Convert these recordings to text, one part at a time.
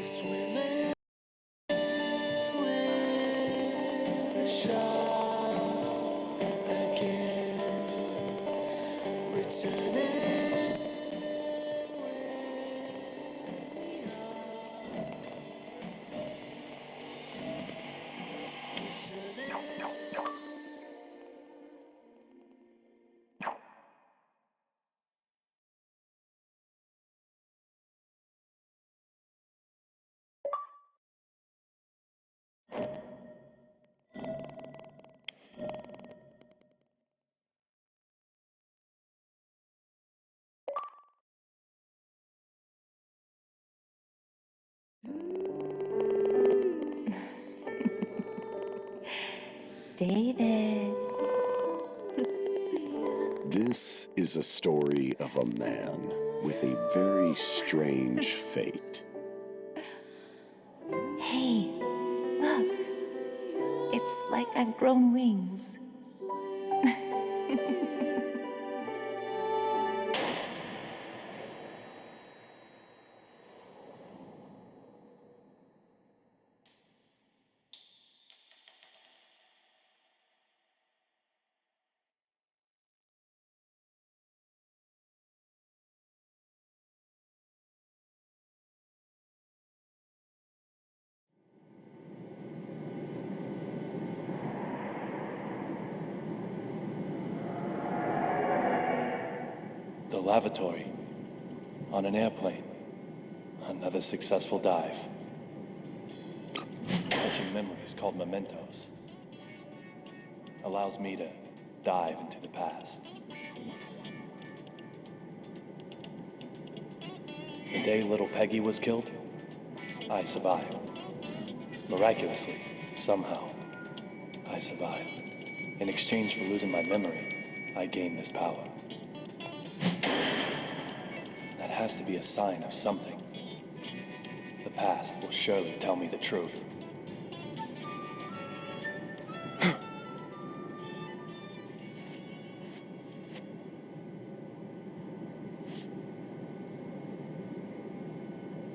Swimming with the sharks again, returning David. This is a story of a man with a very strange fate. Hey, look. It's like I've grown wings. The lavatory. On an airplane. Another successful dive. Catching memories called mementos. Allows me to dive into the past. The day little Peggy was killed, I survived. Miraculously, somehow, I survived. In exchange for losing my memory, I gained this power. That has to be a sign of something. The past will surely tell me the truth.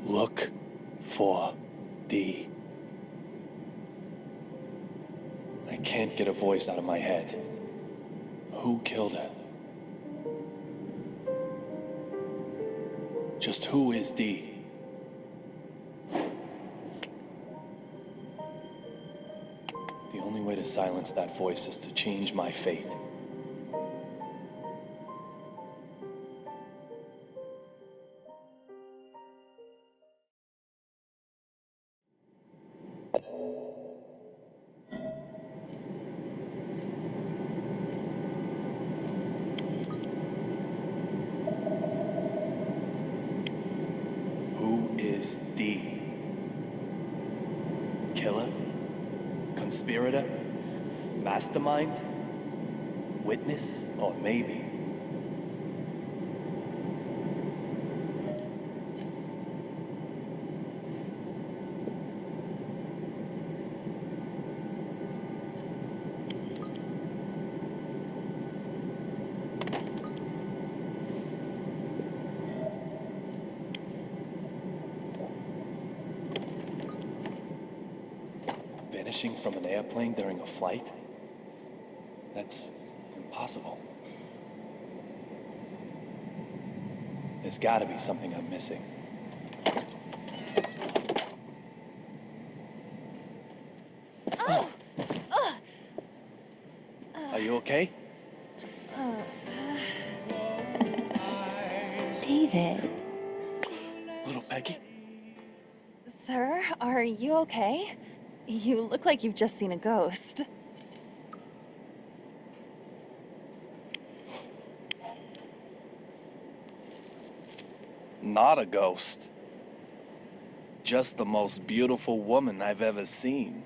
Look for D. I can't get a voice out of my head. Who killed her? Just who is D? The only way to silence that voice is to change my fate. Who is D? Killer? Conspirator? Mastermind? Witness? Or maybe? Vanishing from an airplane during a flight? That's impossible. There's gotta be something I'm missing. Are you okay? David. Little Peggy? Sir, are you okay? You look like you've just seen a ghost. Not a ghost. Just the most beautiful woman I've ever seen.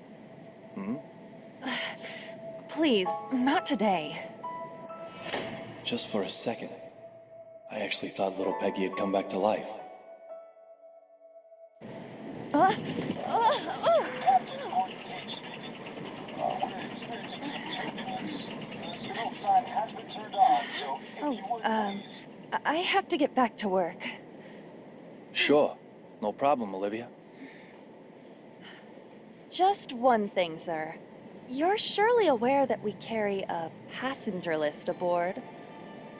Please, not today. Just for a second, I actually thought little Peggy had come back to life. I have to get back to work. Sure. No problem, Olivia. Just one thing, sir. You're surely aware that we carry a passenger list aboard.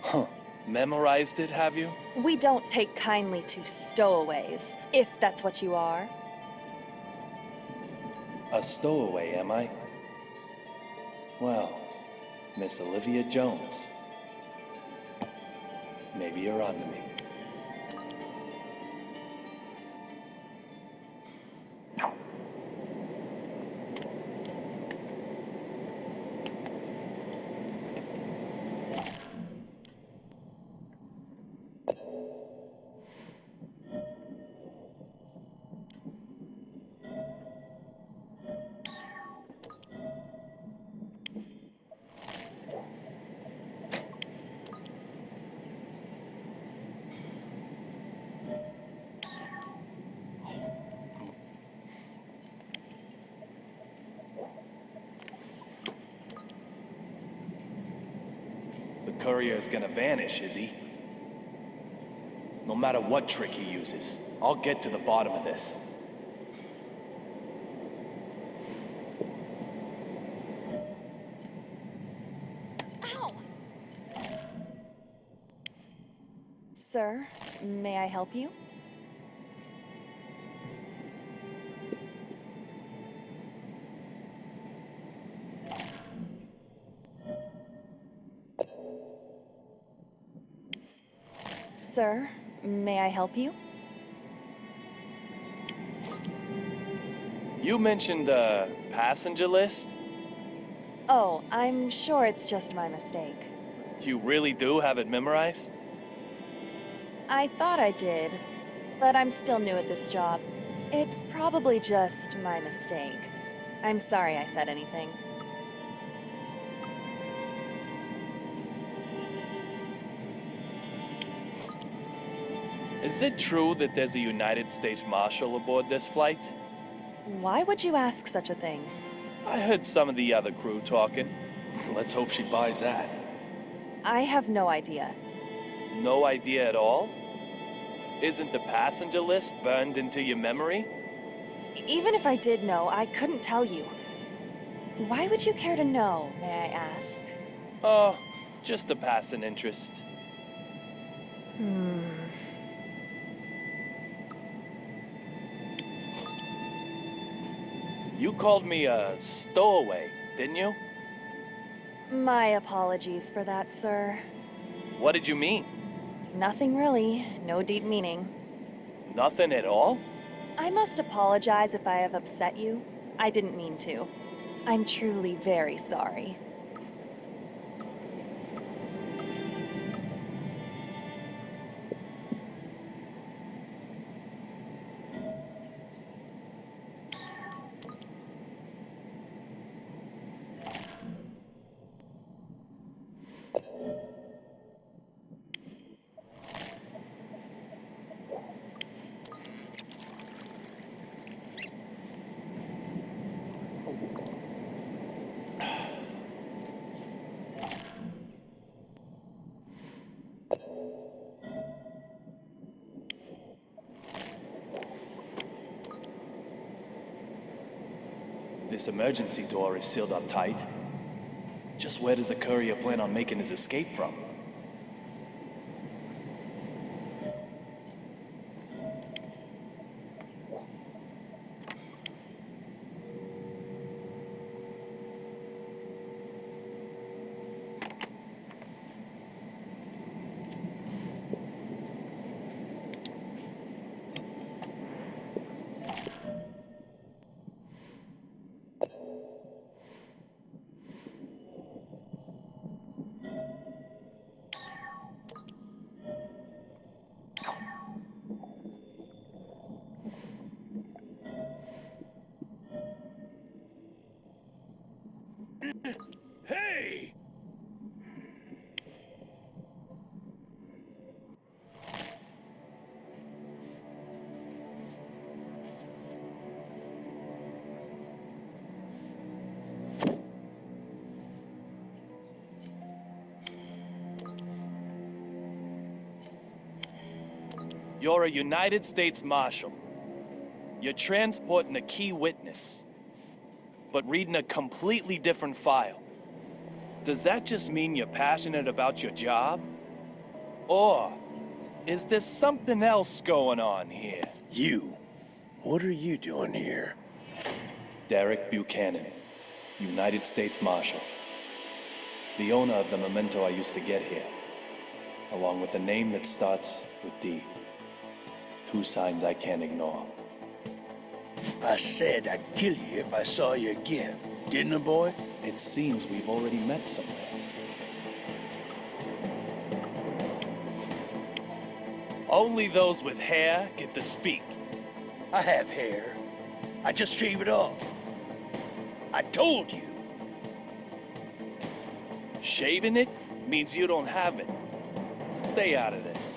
Huh. Memorized it, have you? We don't take kindly to stowaways, if that's what you are. A stowaway, am I? Well, Miss Olivia Jones. Maybe you're on to me. The courier is gonna vanish, is he? No matter what trick he uses, I'll get to the bottom of this. Ow! Sir, may I help you? Sir, may I help you? You mentioned a passenger list? Oh, I'm sure it's just my mistake. You really do have it memorized? I thought I did, but I'm still new at this job. It's probably just my mistake. I'm sorry I said anything. Is it true that there's a United States Marshal aboard this flight? Why would you ask such a thing? I heard some of the other crew talking. Let's hope she buys that. I have no idea. No idea at all? Isn't the passenger list burned into your memory? Even if I did know, I couldn't tell you. Why would you care to know, may I ask? Oh, just a passing interest. You called me a stowaway, didn't you? My apologies for that, sir. What did you mean? Nothing really. No deep meaning. Nothing at all? I must apologize if I have upset you. I didn't mean to. I'm truly very sorry. This emergency door is sealed up tight. Just where does the courier plan on making his escape from? You're a United States Marshal. You're transporting a key witness, but reading a completely different file. Does that just mean you're passionate about your job? Or is there something else going on here? You, what are you doing here? Derek Buchanan, United States Marshal. The owner of the memento I used to get here, along with a name that starts with D. Two signs I can't ignore. I said I'd kill you if I saw you again, didn't I, boy? It seems we've already met somewhere. Only those with hair get to speak. I have hair. I just shave it off. I told you. Shaving it means you don't have it. Stay out of this.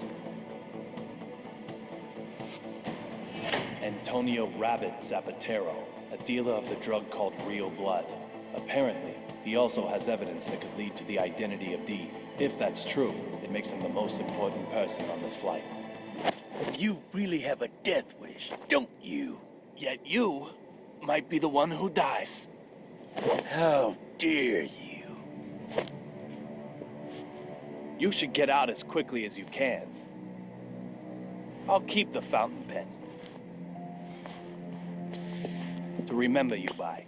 Antonio Rabbit Zapatero, a dealer of the drug called Real Blood. Apparently, he also has evidence that could lead to the identity of D. If that's true, it makes him the most important person on this flight. You really have a death wish, don't you? Yet you might be the one who dies. How dare you? You should get out as quickly as you can. I'll keep the fountain pen to remember you by.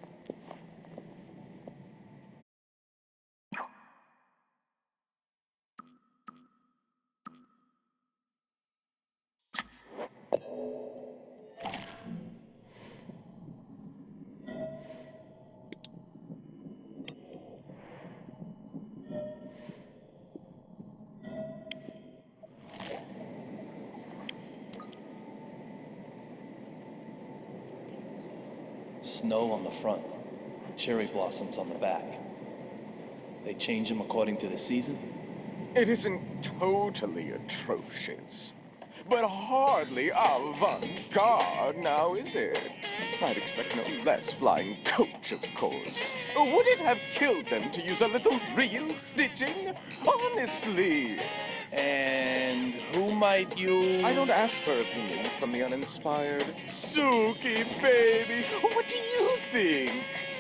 Snow on the front, cherry blossoms on the back. They change them according to the season? It isn't totally atrocious, but hardly avant-garde now, is it? I'd expect no less flying coach, of course. Would it have killed them to use a little real stitching? Honestly. And who might you... I don't ask for opinions from the uninspired. Suki, baby, what do you think?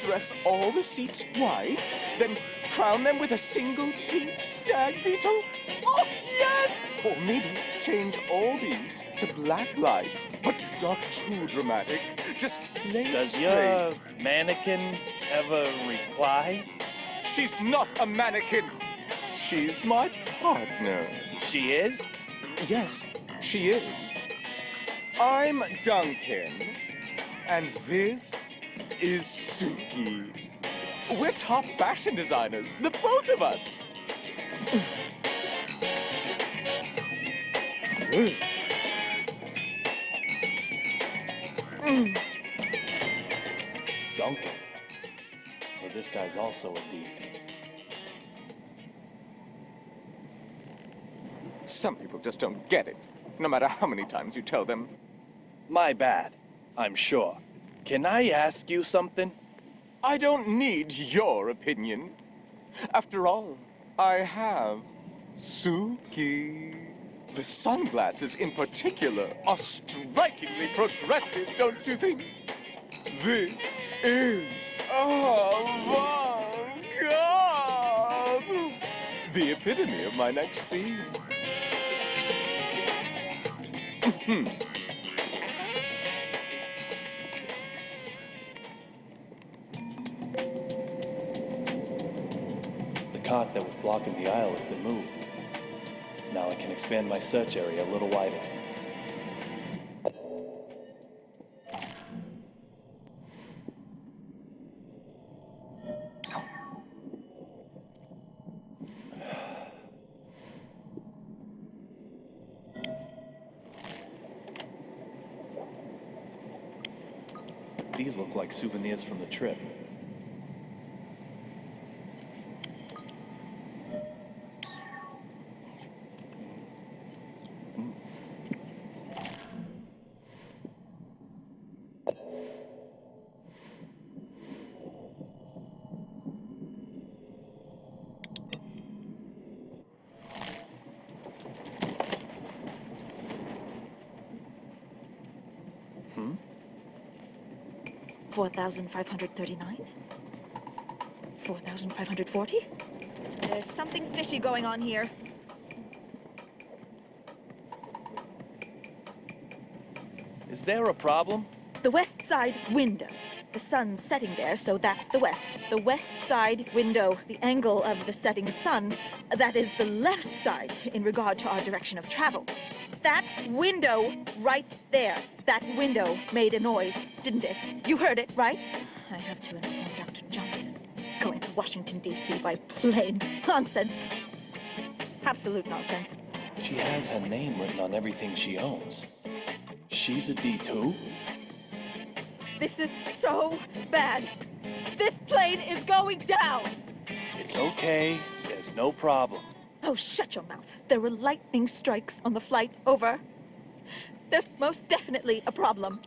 Dress all the seats white, then crown them with a single pink stag beetle? Oh, yes! Or maybe change all these to black lights, but not too dramatic. Just plain Does straight. your mannequin ever reply? She's not a mannequin. She's my partner. She is? Yes, she is. I'm Duncan, and this is Suki. We're top fashion designers, the both of us. Duncan. So this guy's also a D. Some people just don't get it, no matter how many times you tell them. My bad, I'm sure. Can I ask you something? I don't need your opinion. After all, I have Suki. The sunglasses in particular are strikingly progressive, don't you think? This is avant-garde. The epitome of my next theme. The cot that was blocking the aisle has been moved. Now I can expand my search area a little wider. These look like souvenirs from the trip. 4,539? 4,540? There's something fishy going on here. Is there a problem? The west side window. The sun's setting there, so that's the west. The west side window. The angle of the setting sun, that is the left side in regard to our direction of travel. That window right there. That window made a noise, didn't it? You heard it, right? I have to inform Dr. Johnson. Going to Washington, D.C. by plane. Nonsense. Absolute nonsense. She has her name written on everything she owns. She's a D2? This is so bad. This plane is going down. It's okay. There's no problem. Oh, shut your mouth. There were lightning strikes on the flight over. There's most definitely a problem.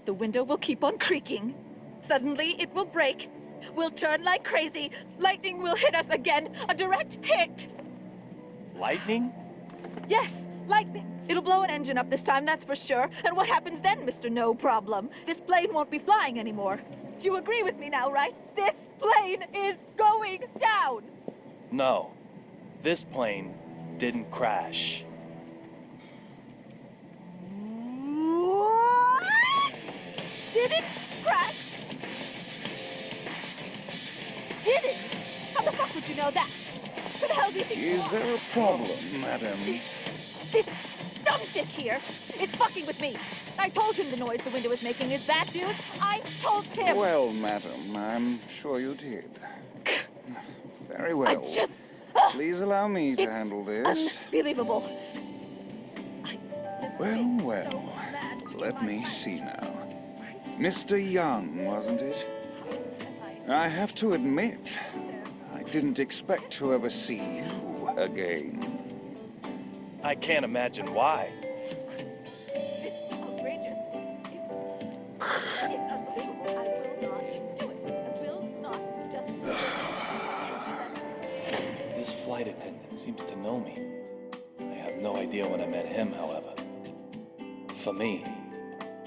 The window will keep on creaking. Suddenly, it will break. We'll turn like crazy. Lightning will hit us again. A direct hit. Lightning? Yes, lightning. It'll blow an engine up this time, that's for sure. And what happens then, Mr. No Problem? This plane won't be flying anymore. You agree with me now, right? This plane is going down. No. This plane didn't crash. What? Did it crash? Did it? How the fuck would you know that? Who the hell do you think you Is are? there a problem, madam? This dumb shit here is fucking with me. I told him the noise the window was making is bad news. I told him. Well, madam, I'm sure you did. Very well. I just... Please allow me to It's handle this. Unbelievable. Well, well. Let me see now. Mr. Young, wasn't it? I have to admit, I didn't expect to ever see you again. I can't imagine why. It's outrageous. It's unbelievable. I will not do it. I will not just do it. This flight attendant seems to know me. I have no idea when I met him, however. For me,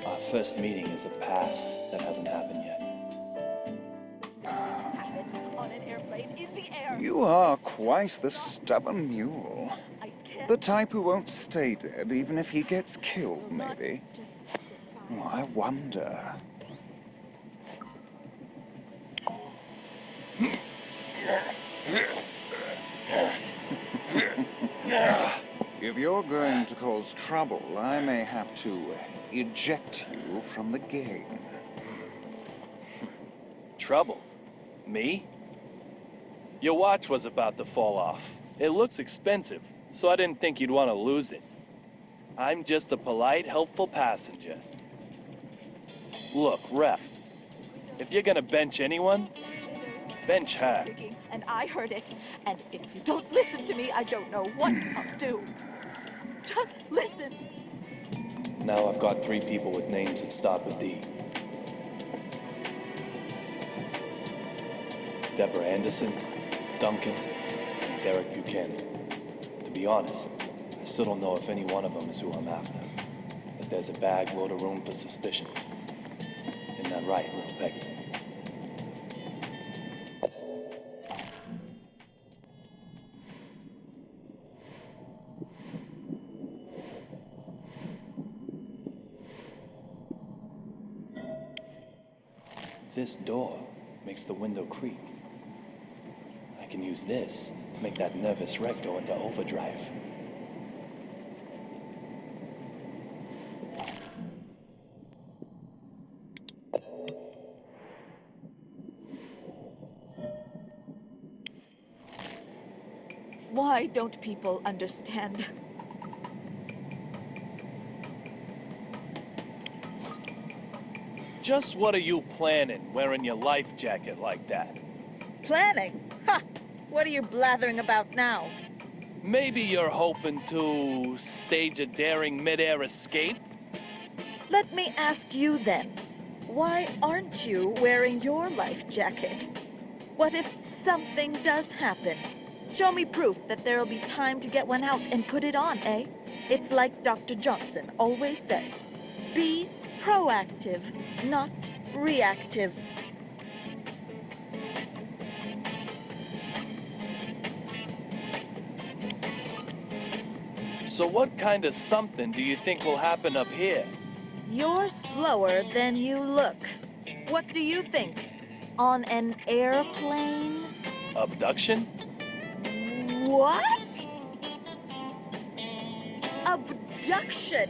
our first meeting is a past that hasn't happened yet. On an airplane in the air. You are quite the stubborn mule. I can't The type who won't stay dead even if he gets killed, maybe. just sit by. Oh, I wonder. If you're going to cause trouble, I may have to eject you from the game. Trouble? Me? Your watch was about to fall off. It looks expensive, so I didn't think you'd want to lose it. I'm just a polite, helpful passenger. Look, Ref, if you're gonna bench anyone, bench her. And I heard it. And if you don't listen to me, I don't know what I'll do. Just listen. Now I've got 3 people with names that start with D. Deborah Anderson, Duncan, and Derek Buchanan. To be honest, I still don't know if any one of them is who I'm after. But there's a bag load of room for suspicion. Isn't that right, little Peggy? This door makes the window creak. I can use this to make that nervous wreck go into overdrive. Why don't people understand? Just what are you planning, wearing your life jacket like that? Planning? Ha! What are you blathering about now? Maybe you're hoping to stage a daring mid-air escape? Let me ask you then. Why aren't you wearing your life jacket? What if something does happen? Show me proof that there'll be time to get one out and put it on, eh? It's like Dr. Johnson always says. Be proactive, not reactive. So what kind of something do you think will happen up here? You're slower than you look. What do you think? On an airplane? Abduction? What? Abduction?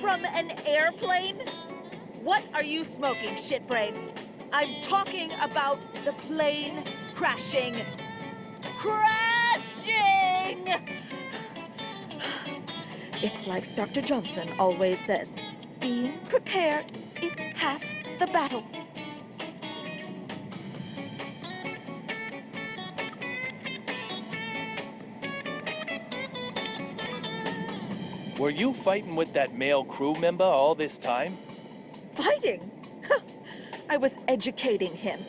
From an airplane? What are you smoking, shitbrain? I'm talking about the plane crashing. Crashing! It's like Dr. Johnson always says, being prepared is half the battle. Were you fighting with that male crew member all this time? Fighting? I was educating him.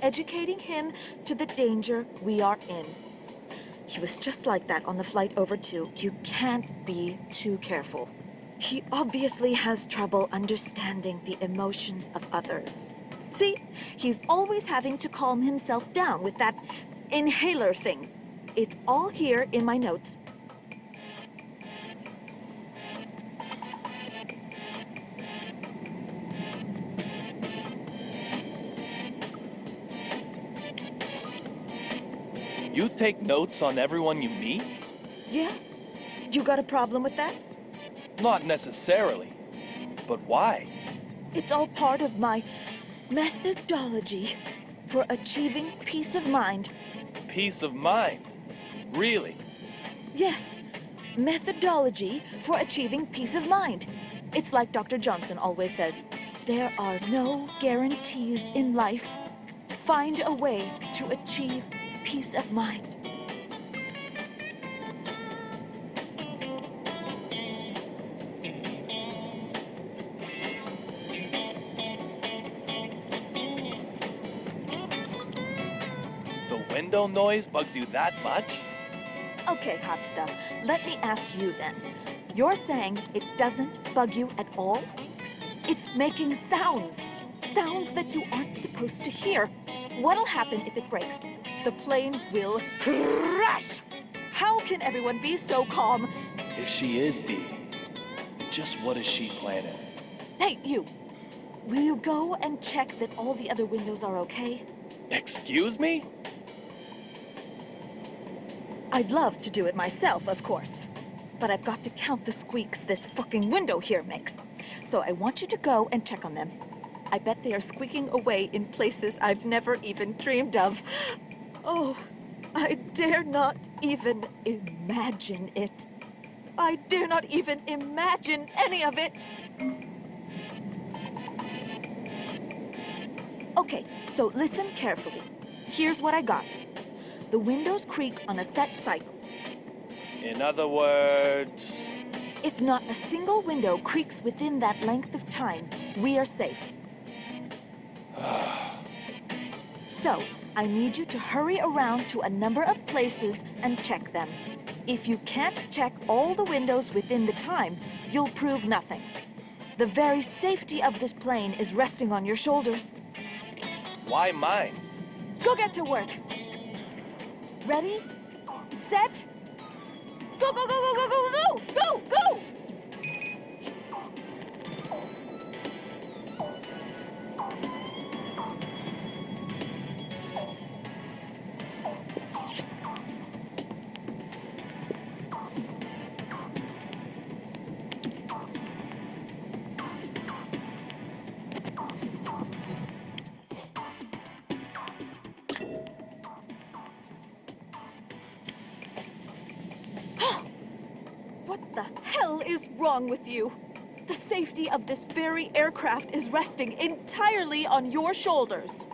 Educating him to the danger we are in. He was just like that on the flight over too. You can't be too careful. He obviously has trouble understanding the emotions of others. See, he's always having to calm himself down with that inhaler thing. It's all here in my notes. You take notes on everyone you meet? Yeah? You got a problem with that? Not necessarily. But why? It's all part of my methodology for achieving peace of mind. Peace of mind. Really? Yes, methodology for achieving peace of mind. It's like Dr. Johnson always says, there are no guarantees in life. Find a way to achieve peace of mind. The window noise bugs you that much? Okay, hot stuff. Let me ask you then. You're saying it doesn't bug you at all? It's making sounds. Sounds that you aren't supposed to hear. What'll happen if it breaks? The plane will crash! How can everyone be so calm? If she is Dee, just what is she planning? Hey, you. Will you go and check that all the other windows are okay? Excuse me? I'd love to do it myself, of course. But I've got to count the squeaks this fucking window here makes. So I want you to go and check on them. I bet they are squeaking away in places I've never even dreamed of. Oh, I dare not even imagine it. I dare not even imagine any of it. Okay, so listen carefully. Here's what I got. The windows creak on a set cycle. In other words... If not a single window creaks within that length of time, we are safe. So, I need you to hurry around to a number of places and check them. If you can't check all the windows within the time, you'll prove nothing. The very safety of this plane is resting on your shoulders. Why mine? Go get to work. Ready? Set? Go, go, go, go, go, go, go, go, go! What the hell is wrong with you? The safety of this very aircraft is resting entirely on your shoulders.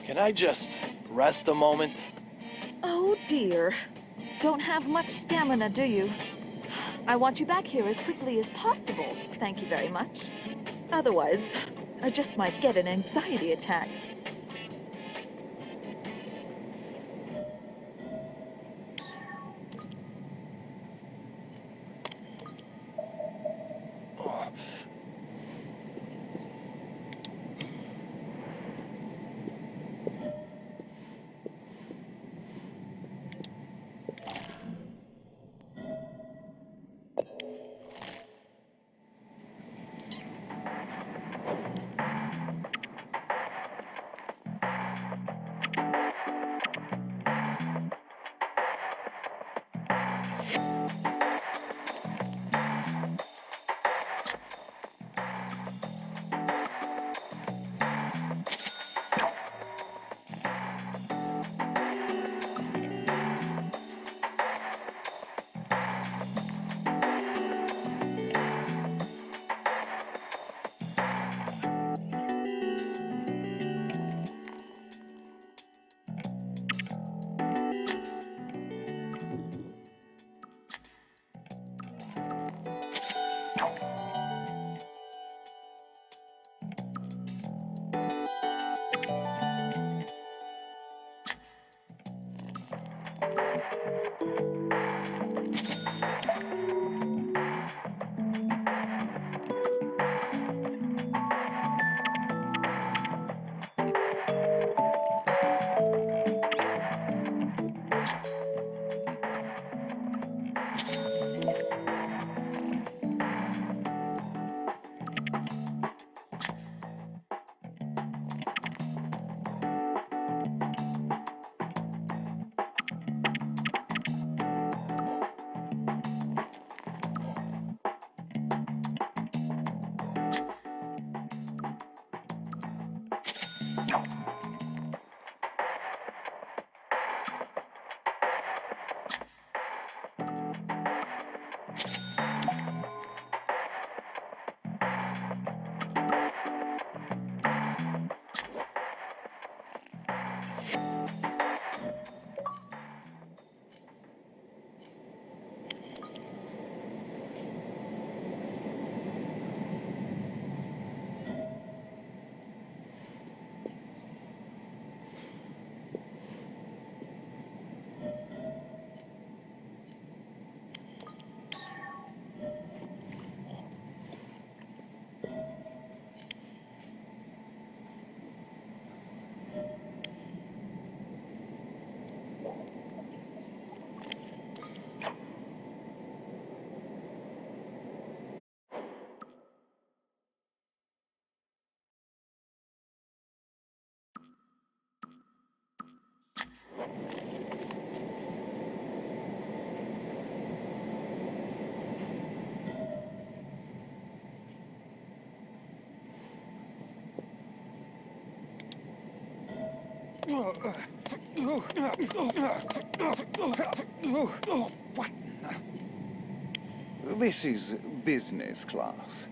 Can I just rest a moment? Oh dear. Don't have much stamina, do you? I want you back here as quickly as possible. Thank you very much. Otherwise, I just might get an anxiety attack. What? This is business class.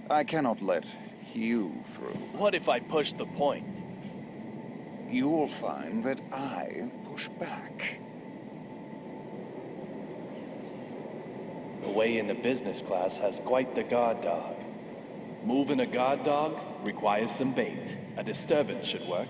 I cannot let you through. What if I push the point? You'll find that I push back. The way into business class has quite the guard dog. Moving a guard dog requires some bait. A disturbance should work.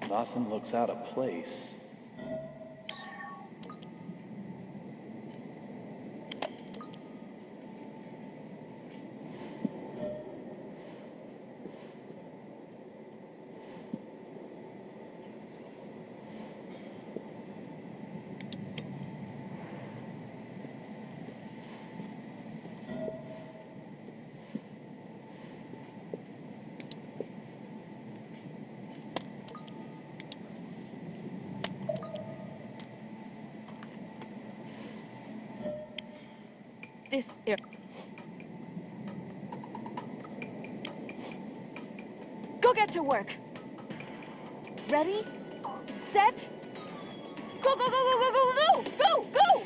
Nothing looks out of place. This Go get to work. Ready? Set? Go, go, go, go, go, go, go! Go, go!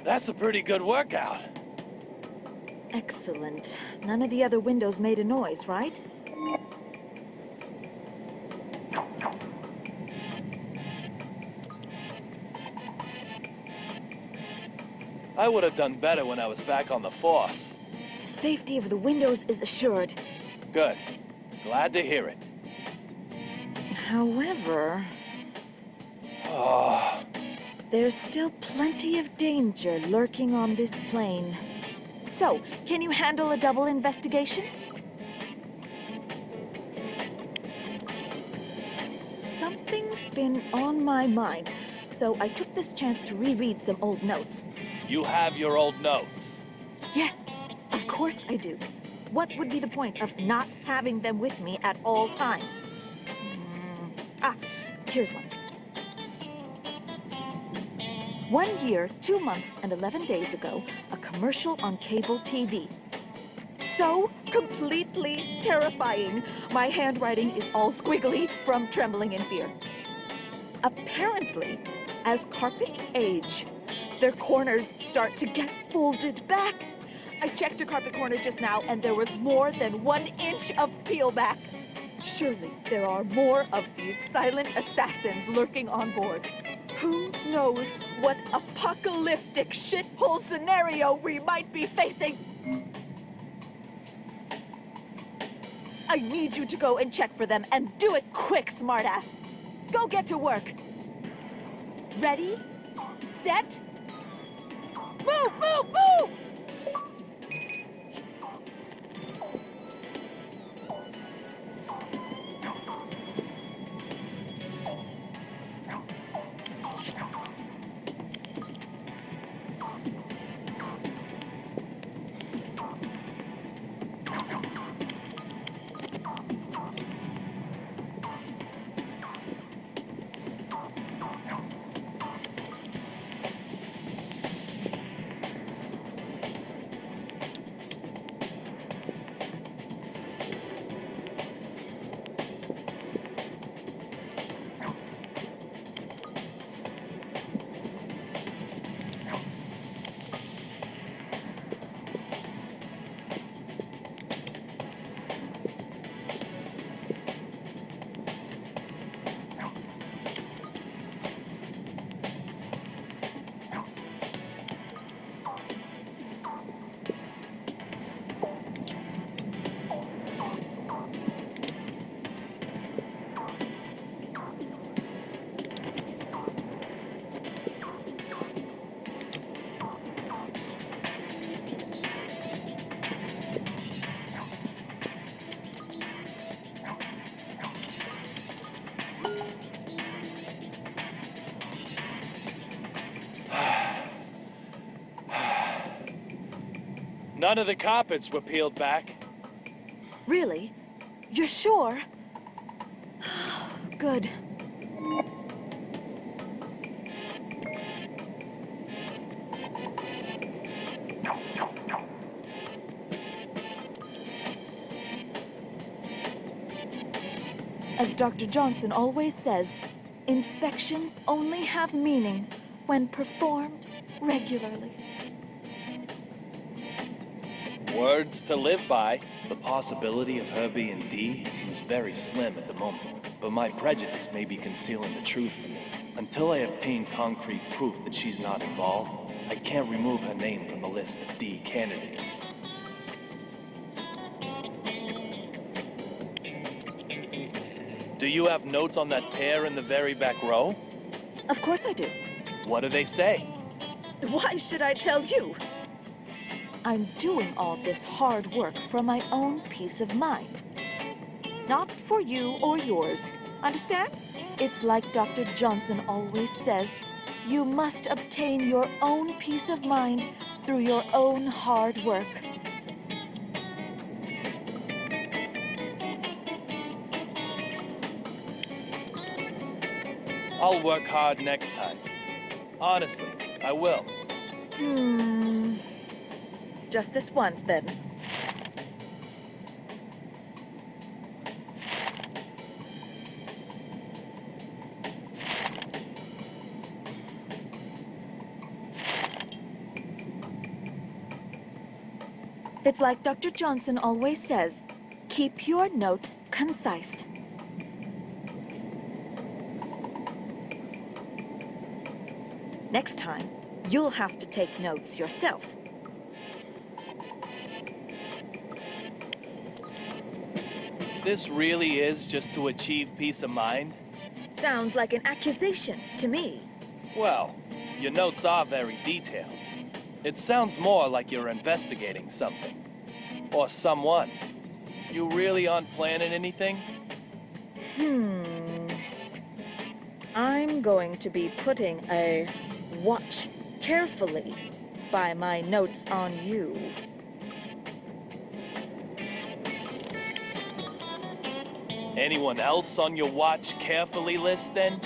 That's a pretty good workout. Excellent. None of the other windows made a noise, right? I would have done better when I was back on the force. The safety of the windows is assured. Good. Glad to hear it. However, there's still plenty of danger lurking on this plane. So, can you handle a double investigation? Something's been on my mind, so I took this chance to reread some old notes. You have your old notes. Yes, of course I do. What would be the point of not having them with me at all times? Here's one. 1 year, 2 months, and 11 days ago, a commercial on cable TV. So completely terrifying. My handwriting is all squiggly from trembling in fear. Apparently, as carpets age, their corners start to get folded back. I checked a carpet corner just now, and there was more than 1 inch of peel back. Surely there are more of these silent assassins lurking on board. Who knows what apocalyptic shithole scenario we might be facing? I need you to go and check for them, and do it quick, smartass. Go get to work. Ready? Set? Move, move, move! None of the carpets were peeled back. Really? You're sure? Good. As Dr. Johnson always says, inspections only have meaning when performed regularly. Words to live by. The possibility of her being D seems very slim at the moment, but my prejudice may be concealing the truth from me. Until I obtain concrete proof that she's not involved, I can't remove her name from the list of D candidates. Do you have notes on that pair in the very back row? Of course I do. What do they say? Why should I tell you? I'm doing all this hard work for my own peace of mind. Not for you or yours. Understand? It's like Dr. Johnson always says, you must obtain your own peace of mind through your own hard work. I'll work hard next time. Honestly, I will. Just this once, then. It's like Dr. Johnson always says, keep your notes concise. Next time, you'll have to take notes yourself. This really is just to achieve peace of mind? Sounds like an accusation to me. Well, your notes are very detailed. It sounds more like you're investigating something. Or someone. You really aren't planning anything? I'm going to be putting a watch carefully by my notes on you. Anyone else on your watch carefully list, then?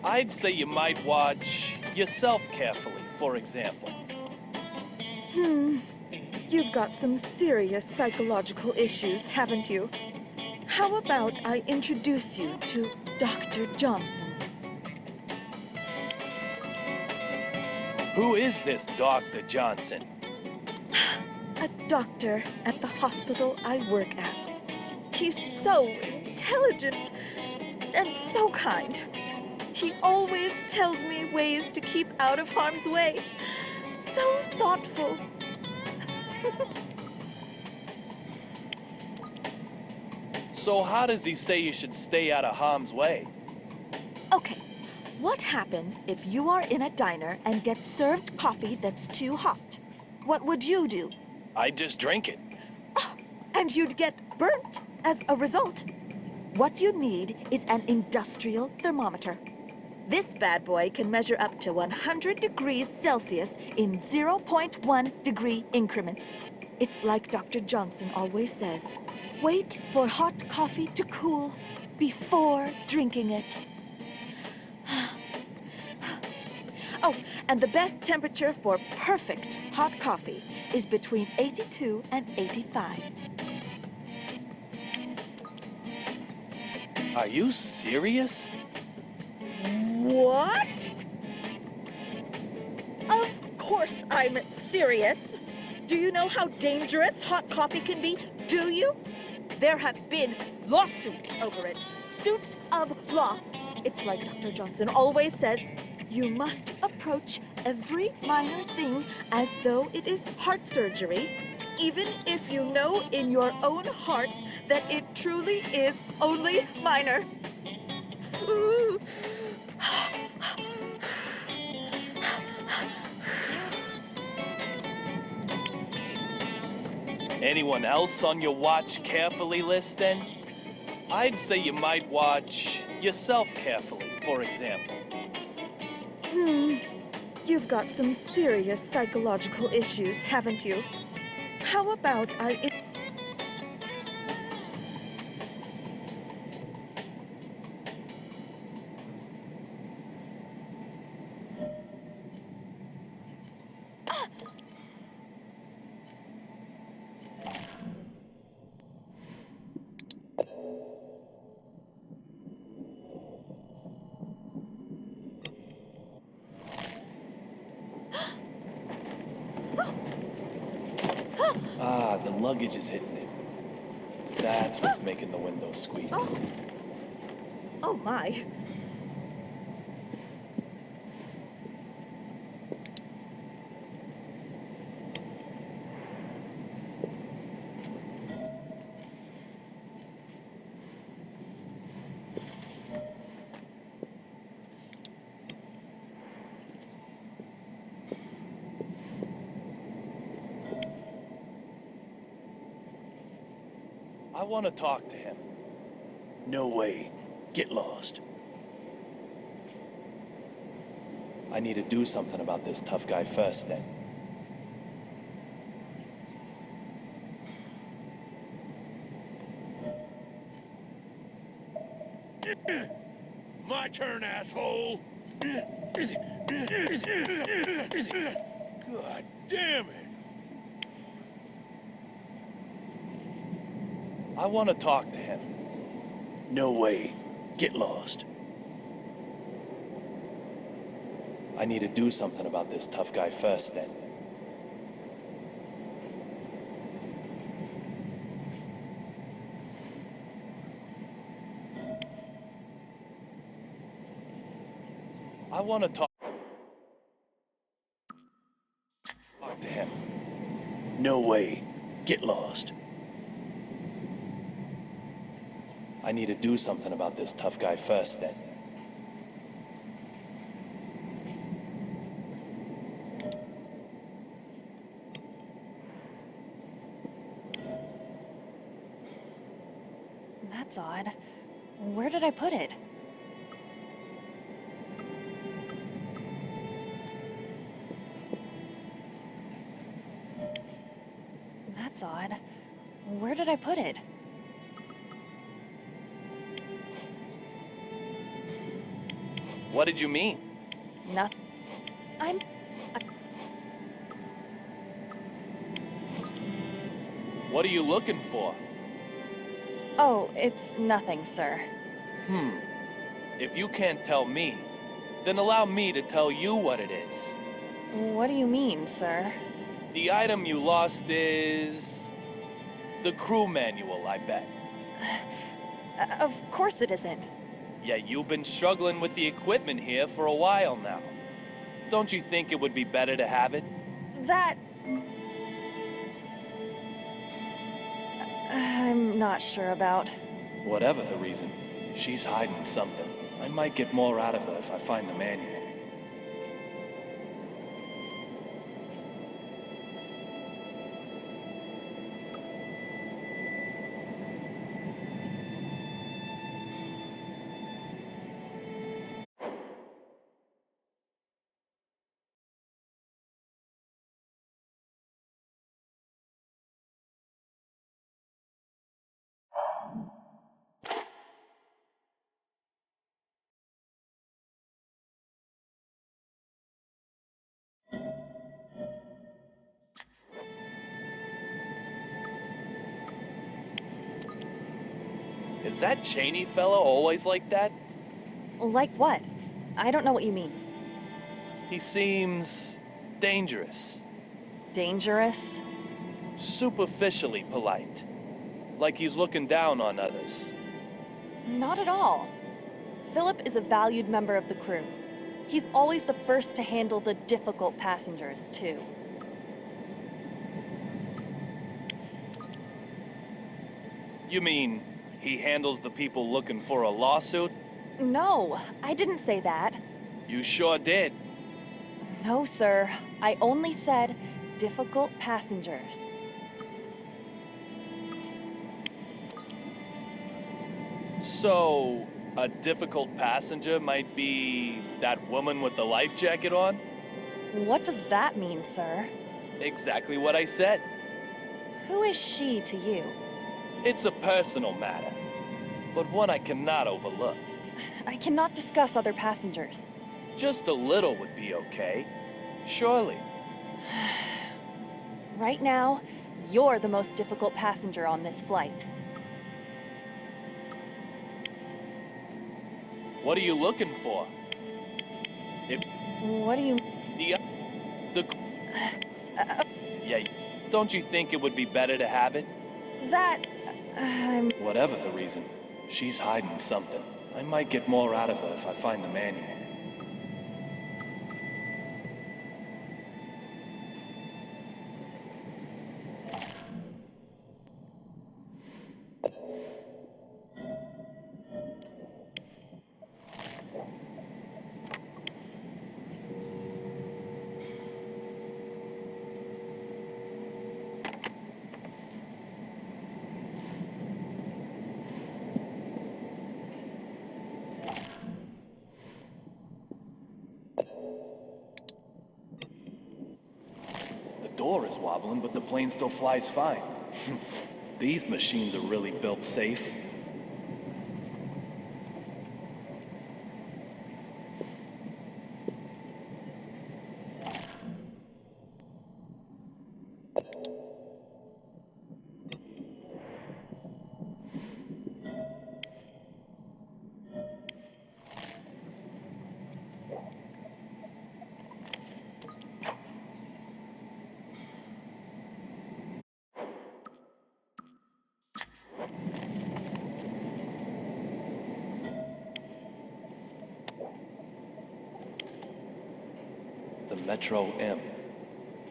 I'd say you might watch yourself carefully, for example. You've got some serious psychological issues, haven't you? How about I introduce you to Dr. Johnson? Who is this Dr. Johnson? A doctor at the hospital I work at. He's so intelligent and so kind. He always tells me ways to keep out of harm's way. So thoughtful. So how does he say you should stay out of harm's way? Okay, what happens if you are in a diner and get served coffee that's too hot? What would you do? I'd just drink it. And you'd get burnt as a result. What you need is an industrial thermometer. This bad boy can measure up to 100 degrees Celsius in 0.1 degree increments. It's like Dr. Johnson always says, wait for hot coffee to cool before drinking it. Oh, and the best temperature for perfect hot coffee is between 82 and 85. Are you serious? What? Of course I'm serious. Do you know how dangerous hot coffee can be? Do you? There have been lawsuits over it. Suits of law. It's like Dr. Johnson always says, you must approach every minor thing as though it is heart surgery, even if you know in your own heart that it truly is only minor. Anyone else on your watch carefully list, then? I'd say you might watch yourself carefully, for example. You've got some serious psychological issues, haven't you? How about Ah, the luggage is hitting it. That's what's making the window squeak. Oh my. I want to talk to him. No way. Get lost. I need to do something about this tough guy first, then. My turn, asshole! God damn it! I want to talk to him. No way. Get lost. I need to do something about this tough guy first, then. I want to talk to him. No way. Get lost. I need to do something about this tough guy first, then. That's odd. Where did I put it? That's odd. Where did I put it? What did you mean? Nothing. What are you looking for? Oh, it's nothing, sir. If you can't tell me, then allow me to tell you what it is. What do you mean, sir? The item you lost is the crew manual, I bet. Of course it isn't. Yeah, you've been struggling with the equipment here for a while now. Don't you think it would be better to have it? That... I'm not sure about. Whatever the reason, she's hiding something. I might get more out of her if I find the manual. Is that Cheney fella always like that? Like what? I don't know what you mean. He seems dangerous. Dangerous? Superficially polite. Like he's looking down on others. Not at all. Philip is a valued member of the crew. He's always the first to handle the difficult passengers, too. You mean he handles the people looking for a lawsuit? No, I didn't say that. You sure did. No, sir. I only said difficult passengers. So, a difficult passenger might be that woman with the life jacket on? What does that mean, sir? Exactly what I said. Who is she to you? It's a personal matter, but one I cannot overlook. I cannot discuss other passengers. Just a little would be okay. Surely. Right now, you're the most difficult passenger on this flight. What are you looking for? What do you... The... Yeah, don't you think it would be better to have it? That... Whatever the reason, she's hiding something. I might get more out of her if I find the manual. The door is wobbling, but the plane still flies fine. These machines are really built safe. The Metro M.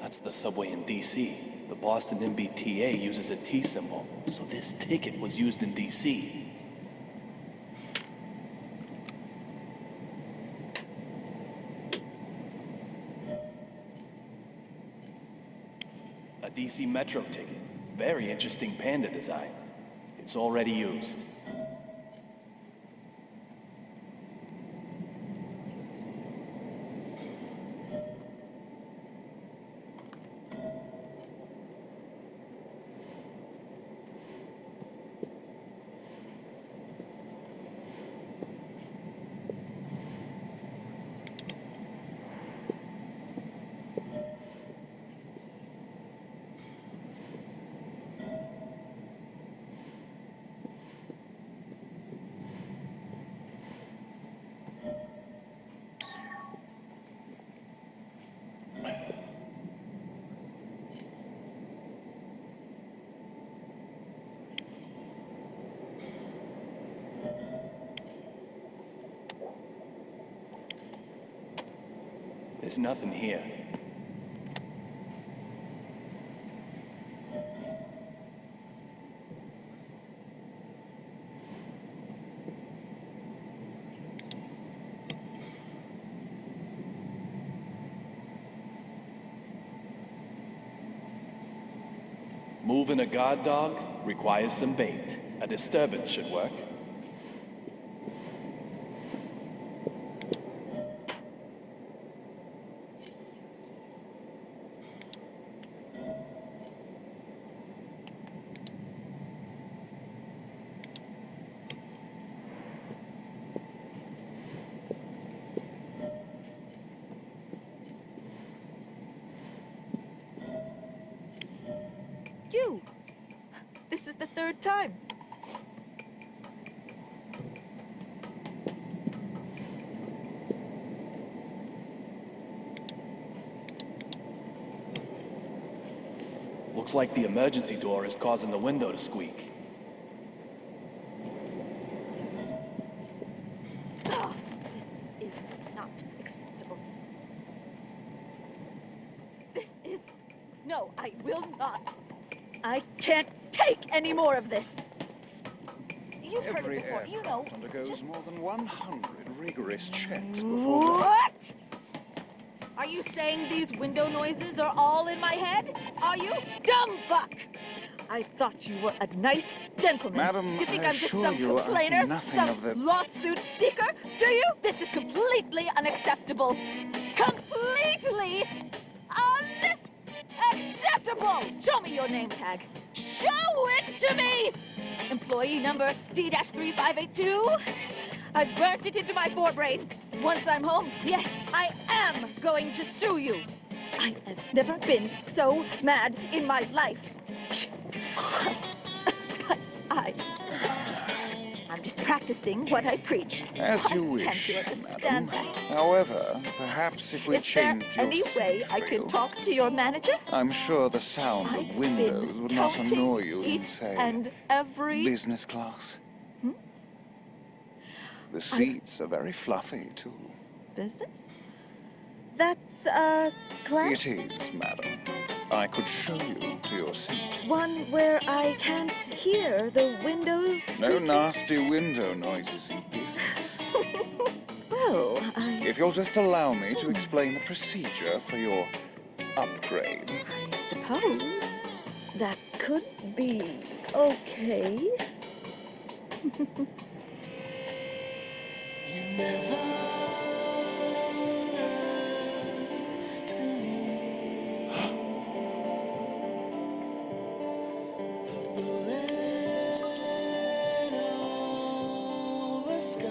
That's the subway in D.C. The Boston MBTA uses a T symbol, so this ticket was used in D.C. A D.C. Metro ticket. Very interesting panda design. It's already used. There's nothing here. Moving a guard dog requires some bait. A disturbance should work. You! This is the third time. Looks like the emergency door is causing the window to squeak. Oh, this is not acceptable. This is... No, I will not. I can't take any more of this. You've heard Every it before, you know. aircraft undergoes Just... more than 100 rigorous checks before... What? Are you saying these window noises are all in my head? Are you? Dumb fuck! I thought you were a nice gentleman. Madam, you think I I'm just assure some you, I think complainer? nothing Some of the- lawsuit seeker? Do you? This is completely unacceptable. Completely unacceptable! Show me your name tag. Show it to me! Employee number D-3582? I've burnt it into my forebrain. Once I'm home, yes, I am going to sue you. I have never been so mad in my life. But I'm just practicing what I preach. As you Why wish, can't you understand madam. that? However, perhaps if we Is there change your any way seat I can feel, talk to your manager? I'm sure the sound I've of windows been would not counting annoy you in, each say, and every business class. The seats are very fluffy, too. business. That's class. It is, madam. I could show you to your seat. One where I can't hear the windows. No creaking? nasty window noises in business. Well, If you'll just allow me to explain the procedure for your upgrade. I suppose that could be okay. You never learn to leave the bullet or a scar.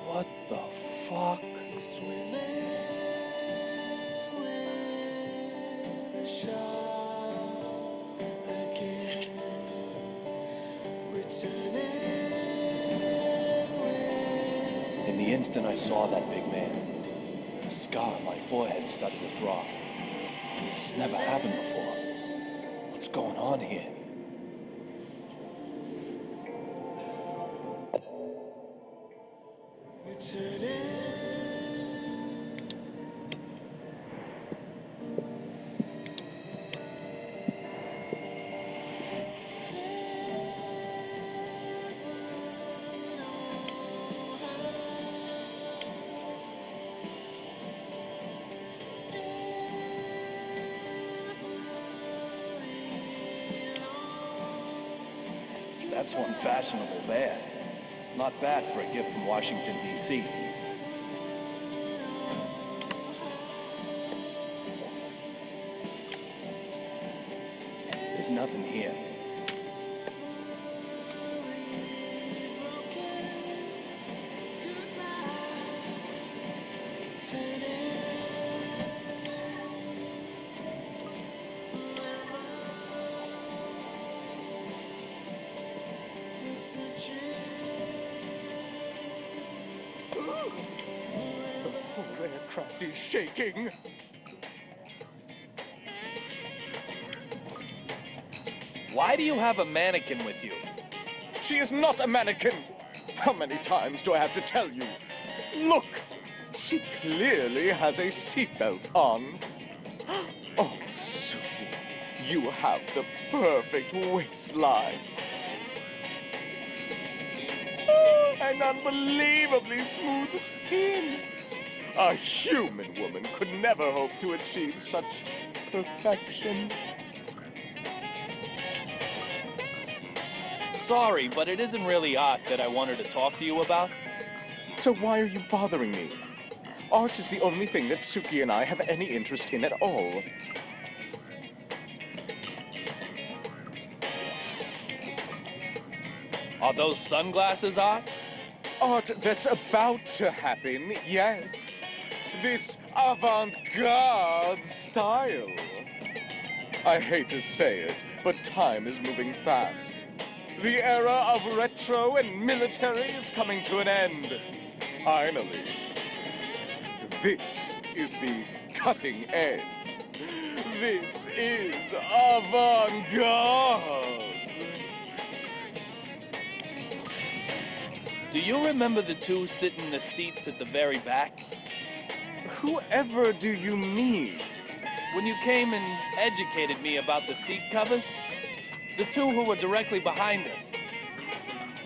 What the fuck? Swimming with the sharks again, returning with. In the instant I saw that big man, the scar on my forehead started to throb. This never happened before. What's going on here? That's one fashionable bear. Not bad for a gift from Washington, D.C. There's nothing here. The whole aircraft is shaking. Why do you have a mannequin with you? She is not a mannequin. How many times do I have to tell you? Look, she clearly has a seatbelt on. Oh, Suki, you have the perfect waistline. Oh, an unbelievably smooth skin. A human woman could never hope to achieve such perfection. Sorry, but it isn't really art that I wanted to talk to you about. So why are you bothering me? Art is the only thing that Suki and I have any interest in at all. Are those sunglasses art? Art that's about to happen, yes. This avant-garde style. I hate to say it, but time is moving fast. The era of retro and military is coming to an end. Finally. This is the cutting edge. This is avant-garde. Do you remember the two sitting in the seats at the very back? Whoever do you mean? When you came and educated me about the seat covers? The two who were directly behind us.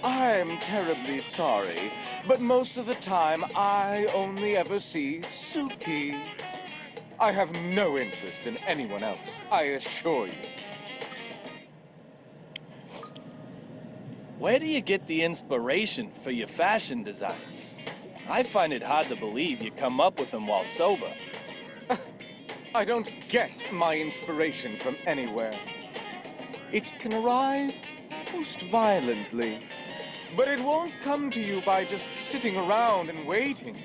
I'm terribly sorry, but most of the time I only ever see Suki. I have no interest in anyone else, I assure you. Where do you get the inspiration for your fashion designs? I find it hard to believe you come up with them while sober. I don't get my inspiration from anywhere. It can arrive most violently, but it won't come to you by just sitting around and waiting.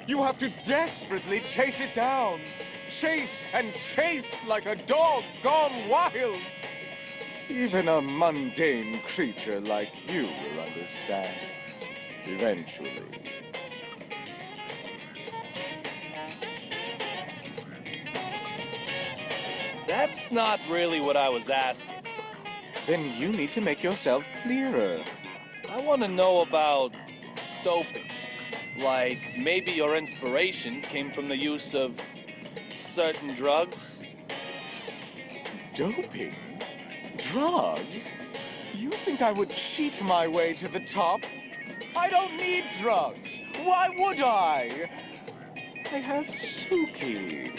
You have to desperately chase it down. Chase and chase like a dog gone wild. Even a mundane creature like you will understand. Eventually. That's not really what I was asking. Then you need to make yourself clearer. I want to know about doping. Like, maybe your inspiration came from the use of certain drugs? Doping? Drugs? You think I would cheat my way to the top? I don't need drugs. Why would I? I have Suki.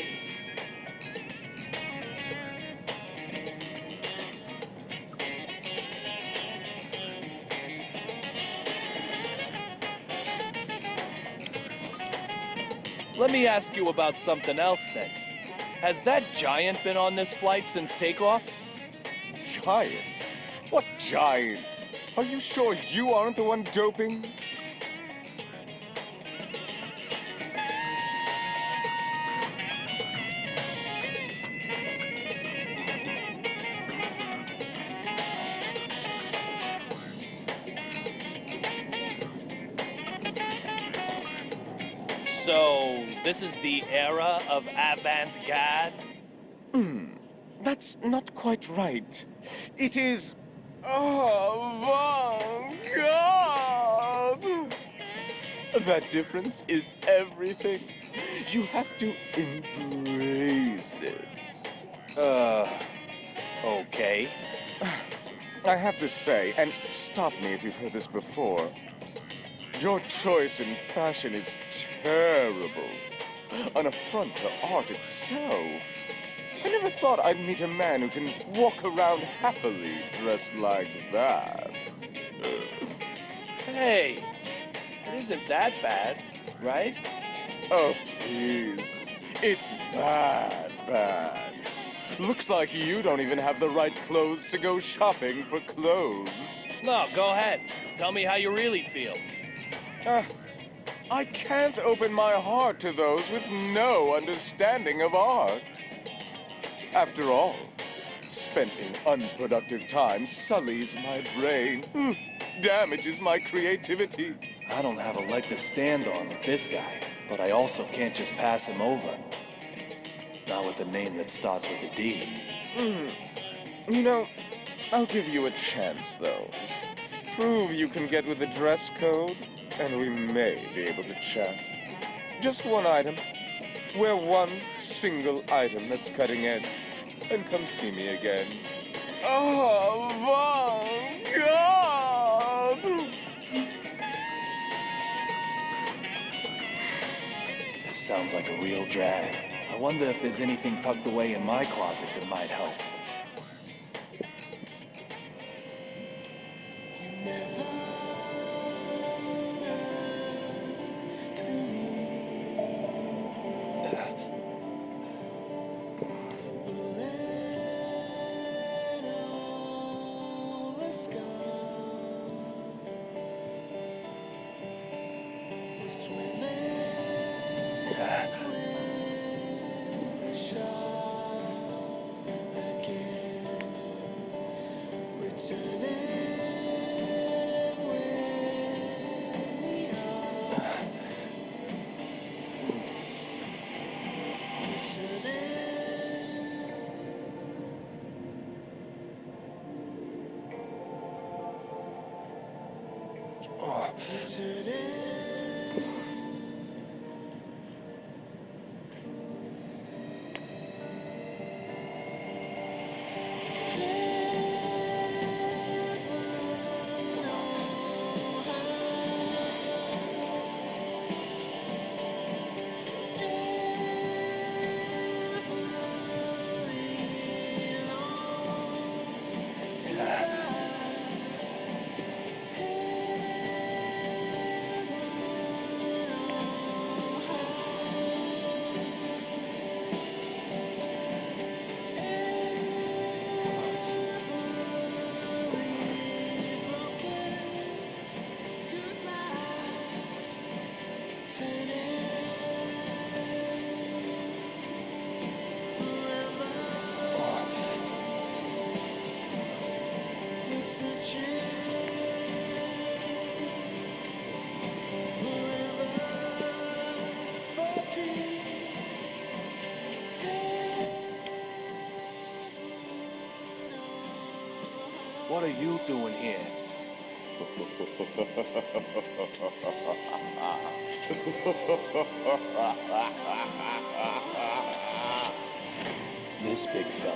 Let me ask you about something else then. Has that giant been on this flight since takeoff? Giant? What giant? Are you sure you aren't the one doping? So, this is the era of avant-garde? That's not quite right. It is avant-garde. That difference is everything. You have to embrace it. Okay. I have to say, and stop me if you've heard this before, your choice in fashion is terrible. An affront to art itself. I never thought I'd meet a man who can walk around happily dressed like that. Hey, it isn't that bad, right? Oh, please. It's that bad. Looks like you don't even have the right clothes to go shopping for clothes. No, go ahead. Tell me how you really feel. I can't open my heart to those with no understanding of art. After all, spending unproductive time sullies my brain, damages my creativity. I don't have a leg to stand on with this guy, but I also can't just pass him over. Not with a name that starts with a D. You know, I'll give you a chance, though. Prove you can get with the dress code, and we may be able to chat. Just one item. Wear one single item that's cutting edge, and come see me again. Avant-garde! This sounds like a real drag. I wonder if there's anything tucked away in my closet that might help. We're searching forever for deep. What are you doing here? This big fella,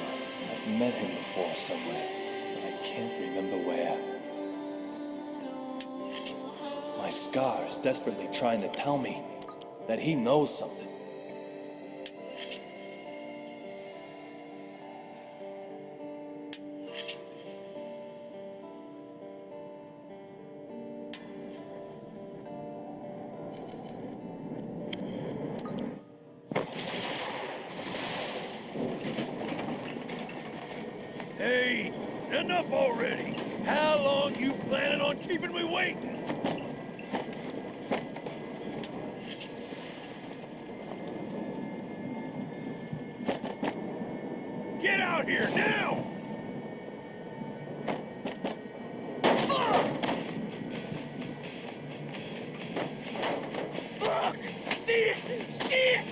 I've met him before somewhere, but I can't remember where. My scar is desperately trying to tell me that he knows something. Hey, enough already! How long you planning on keeping me waiting? Get out here now! Fuck! Shit!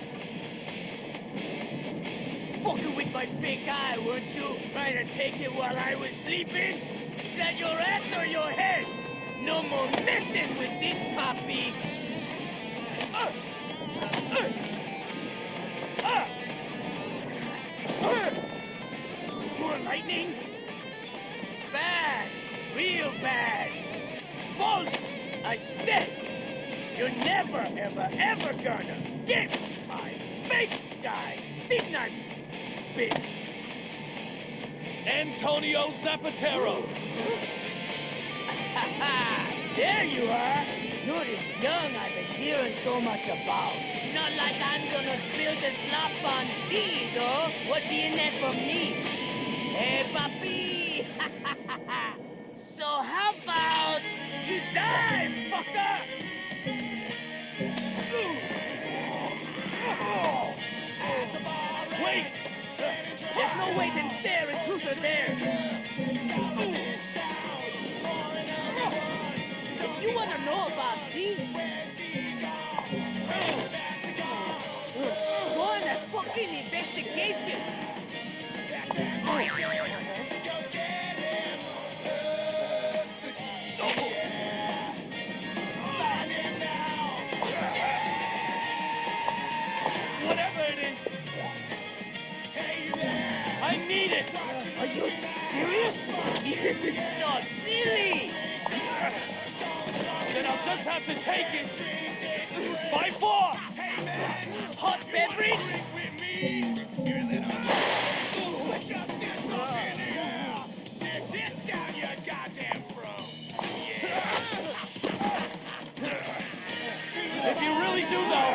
Fucking with my fake eye, weren't you? Trying to take it while I was sleeping? Is that your ass or your head? No more messing with this puppy! More lightning? Bad! Real bad! Bolt! I said it! You're never, ever, ever gonna get my fake guy! Didn't I, bitch? Antonio Zapatero! There you are! You're this young I've been hearing so much about. Not like I'm gonna spill the slop on thee, though. What do you need from me? Hey, papi! So how about you die, fucker? Wait! There's no wait and stare and truth are there. If you wanna know about these, go on a fucking investigation. Whatever it is, I need it. Are you serious? It's so silly. Then I'll just have to take it by force. Hot beverage? If you really do know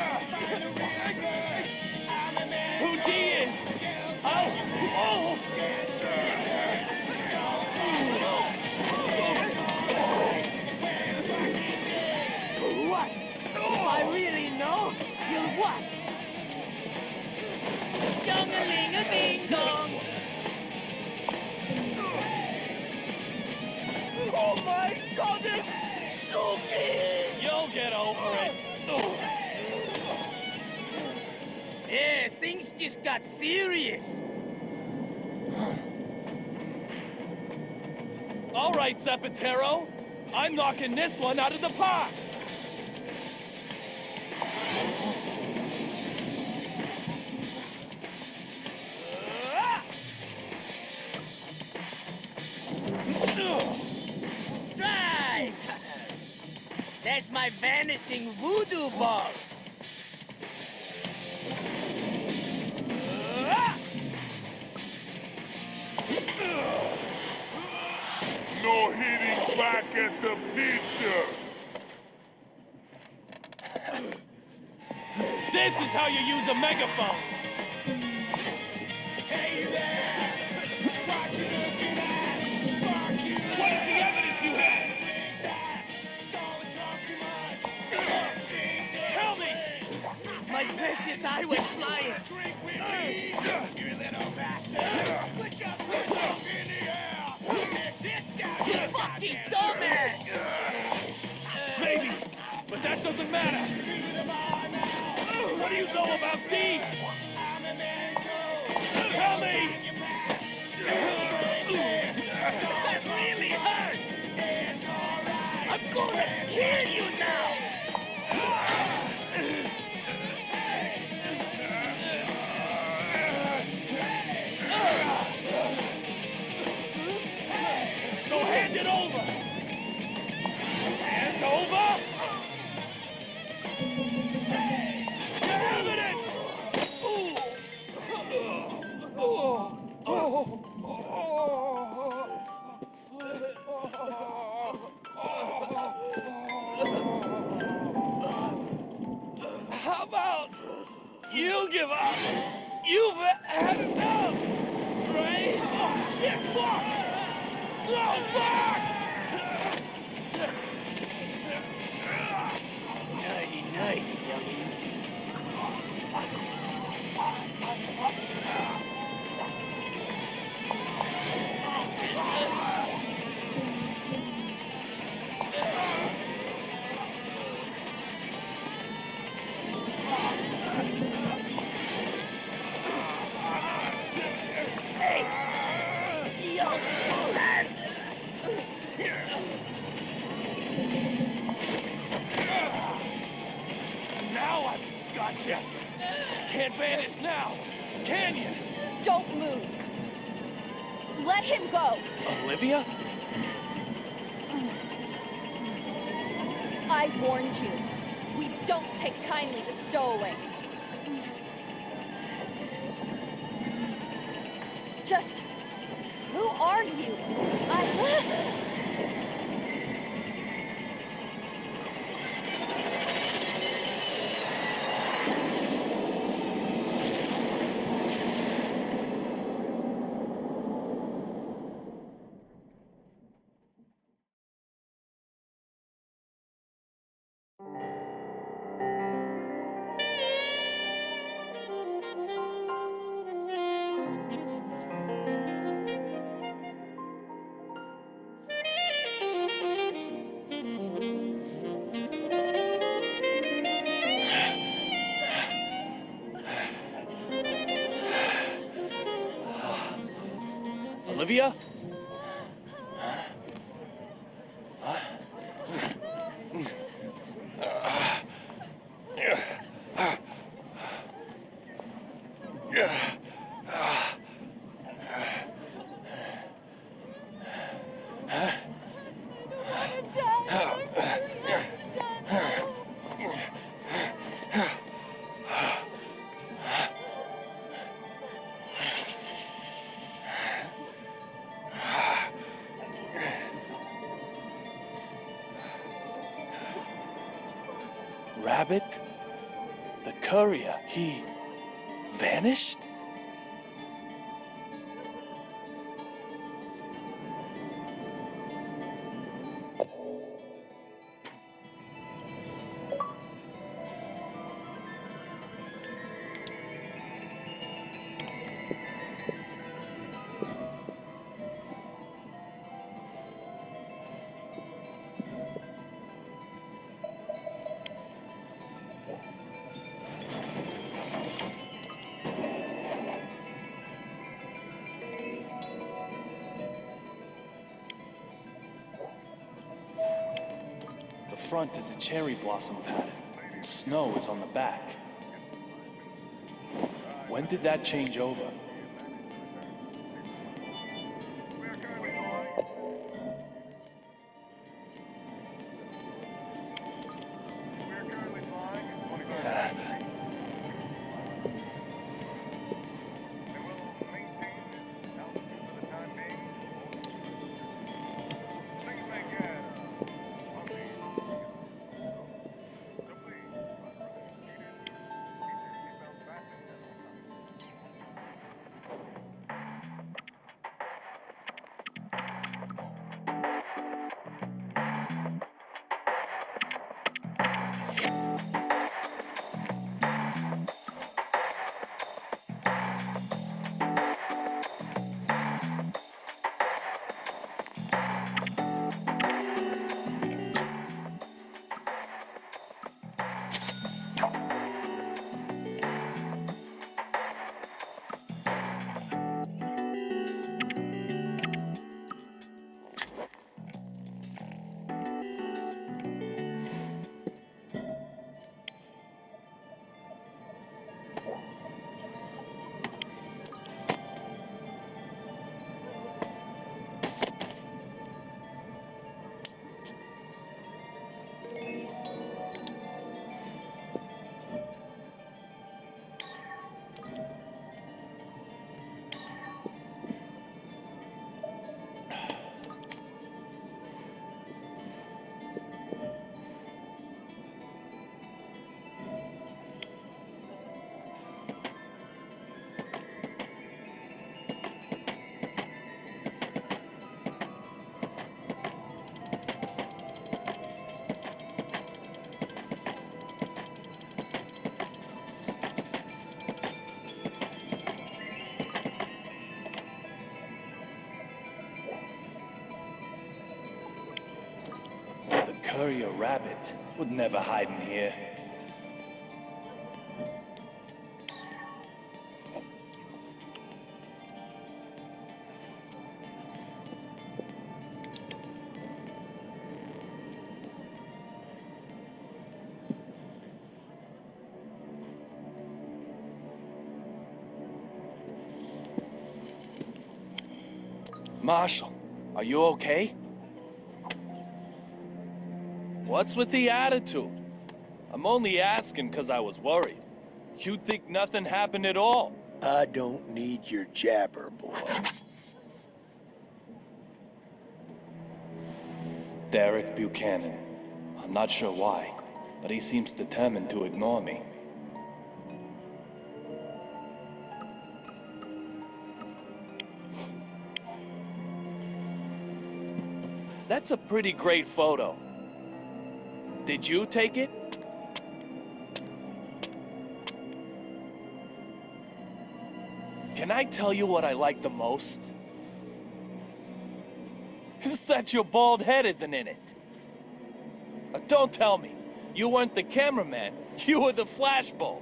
who D is, What? If I really know, you'll what? Young-a-ling-a-ding-dong. Oh my goodness! Suki! You'll get over it. Yeah, things just got serious. All right, Zapatero. I'm knocking this one out of the park. Strike! That's my vanishing voodoo ball. No hitting back at the pitcher. This is how you use a megaphone. Hey there, what you looking at? Fuck you. What is the evidence you have? Drink that, don't talk too much. Tell me, My precious eye went flying. Drink with me, you little bastard. Put your fist up in the air. Take this down, you Fucking goddamn dumbass! Maybe, but that doesn't matter. to the bar now. What do you know about these? I'm a man too. Tell me! Your past. Demonstrate this. That really hurt! It's alright. I'm gonna kill you now! So hand it over! Hand over! Your evidence! How about you give up? You've had enough, right? Oh shit, fuck! No, fuck! Nighty, nighty, youngin'. Now I've got you. Can't vanish now, can you? Don't move. Let him go. Olivia? I warned you. We don't take kindly to stowaways. Just... who are you? Olivia? Rabbit? The courier, he vanished? The front is a cherry blossom pattern, and snow is on the back. When did that change over? a rabbit would never hide in here. Marshall, are you okay? What's with the attitude? I'm only asking because I was worried. You think nothing happened at all? I don't need your jabber, boy. Derek Buchanan. I'm not sure why, but he seems determined to ignore me. That's a pretty great photo. Did you take it? Can I tell you what I like the most? It's that your bald head isn't in it. Don't tell me. You weren't the cameraman. You were the flashbulb.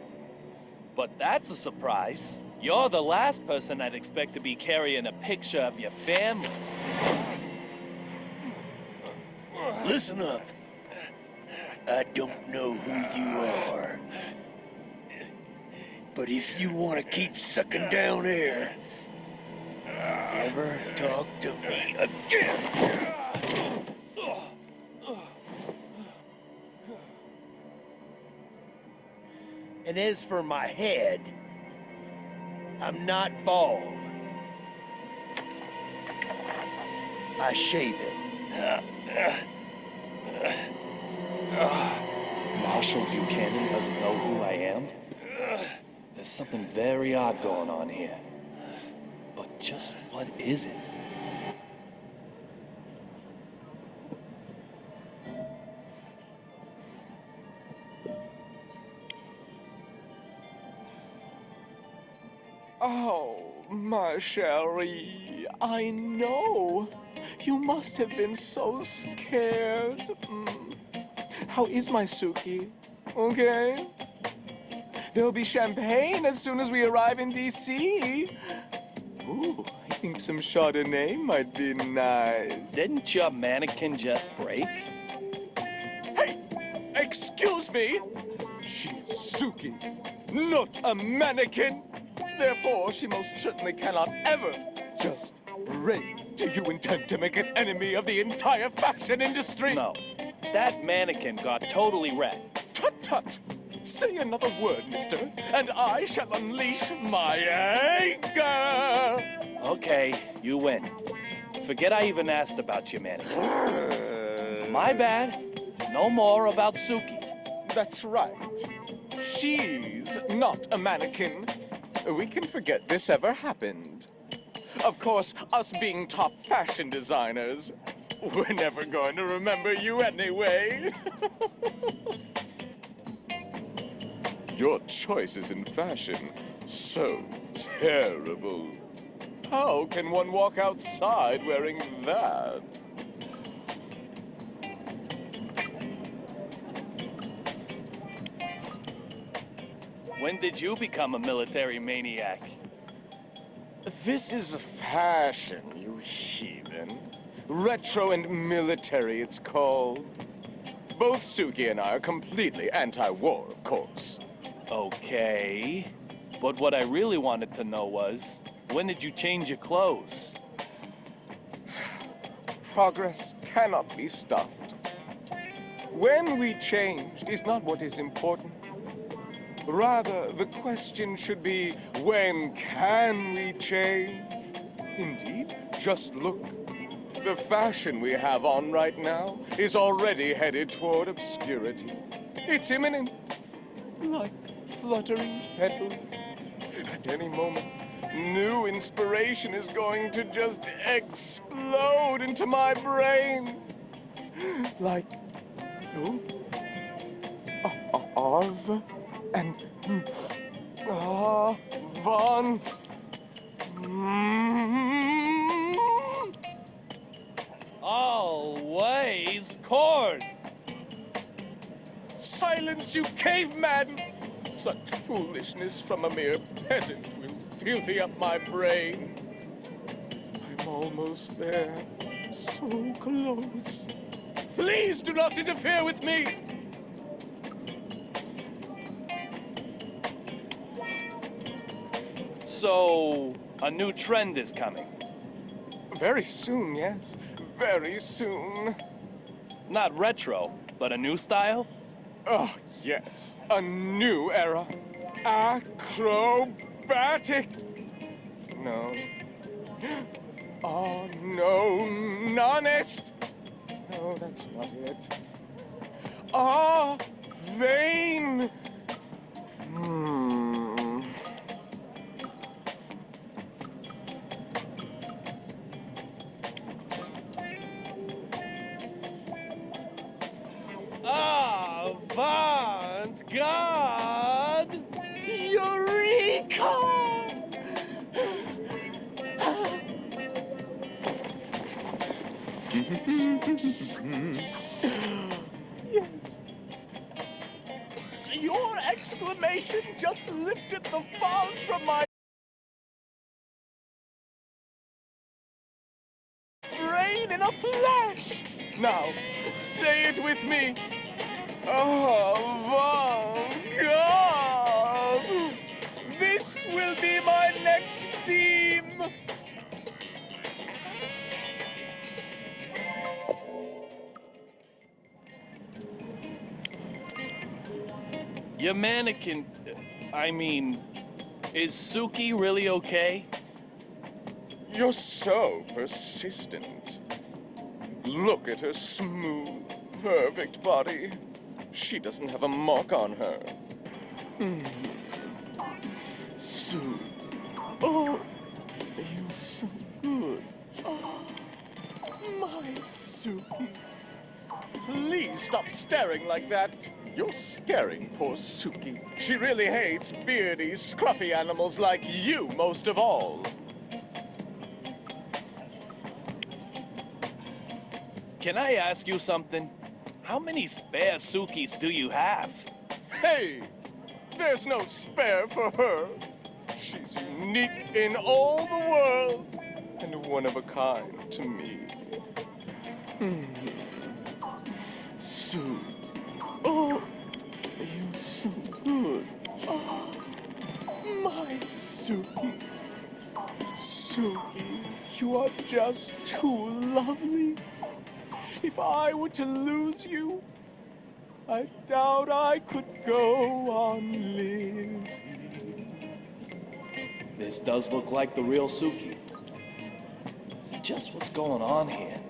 But that's a surprise. You're the last person I'd expect to be carrying a picture of your family. Listen up. I don't know who you are. But if you want to keep sucking down air, never talk to me again. And as for my head, I'm not bald. I shave it. Marshall Buchanan doesn't know who I am? There's something very odd going on here. But just what is it? Oh, my Cherie, I know. You must have been so scared. How is my Suki? Okay? There'll be champagne as soon as we arrive in D.C. Ooh, I think some Chardonnay might be nice. Didn't your mannequin just break? Hey! Excuse me! She's Suki, not a mannequin. Therefore, she most certainly cannot ever just break. Do you intend to make an enemy of the entire fashion industry? No. That mannequin got totally wrecked. Tut-tut! Say another word, mister, and I shall unleash my anger! Okay, you win. Forget I even asked about your mannequin. My bad. No more about Suki. That's right. She's not a mannequin. We can forget this ever happened. Of course, us being top fashion designers, we're never going to remember you anyway. Your choices in fashion, so terrible. How can one walk outside wearing that? When did you become a military maniac? This is fashion, you heathen. Retro and military, it's called. Both Suki and I are completely anti-war, of course. Okay. But what I really wanted to know was, when did you change your clothes? Progress cannot be stopped. When we changed is not what is important. Rather, the question should be, when can we change? Indeed, just look. The fashion we have on right now is already headed toward obscurity. It's imminent, like fluttering petals. At any moment, new inspiration is going to just explode into my brain. Like, Arv and Von. Always corn. silence, you caveman! Such foolishness from a mere peasant will filthy up my brain. I'm almost there. So close. Please do not interfere with me! So, a new trend is coming. Very soon, yes. Very soon. Not retro, but a new style? Oh, yes. A new era. Acrobatic. No. Oh, no. Honest. No, that's not it. Ah, vain. Avant-garde! Eureka! Yes. Your exclamation just lifted the fog from my brain in a flash. Now, say it with me. Avant-garde! This will be my next theme. Your mannequin, is Suki really okay? You're so persistent. Look at her smooth, perfect body. She doesn't have a mark on her. Sue. Oh, you're so good. Oh, my Suki. Please stop staring like that. You're scaring poor Suki. She really hates beardy, scruffy animals like you most of all. Can I ask you something? How many spare Sukis do you have? Hey, there's no spare for her. She's unique in all the world and one of a kind to me. Sue. Oh, you're so good. Oh, my Suki. Suki, you are just too lovely. If I were to lose you, I doubt I could go on living. This does look like the real Suki. So just what's going on here?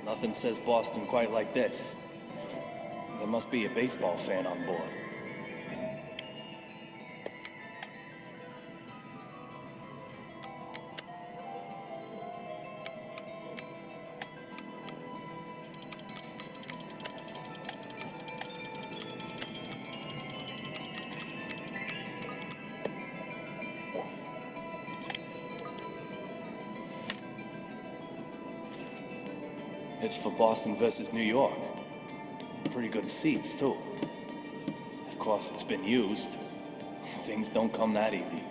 Nothing says Boston quite like this. There must be a baseball fan on board. It's for Boston versus New York. Pretty good seats, too. Of course, it's been used. Things don't come that easy.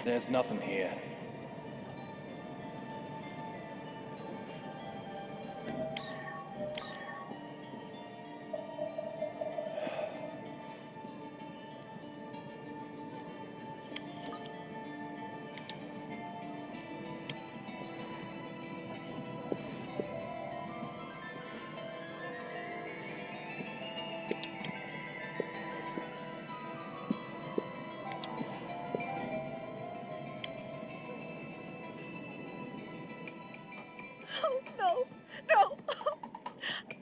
There's nothing here. Oh, no, no.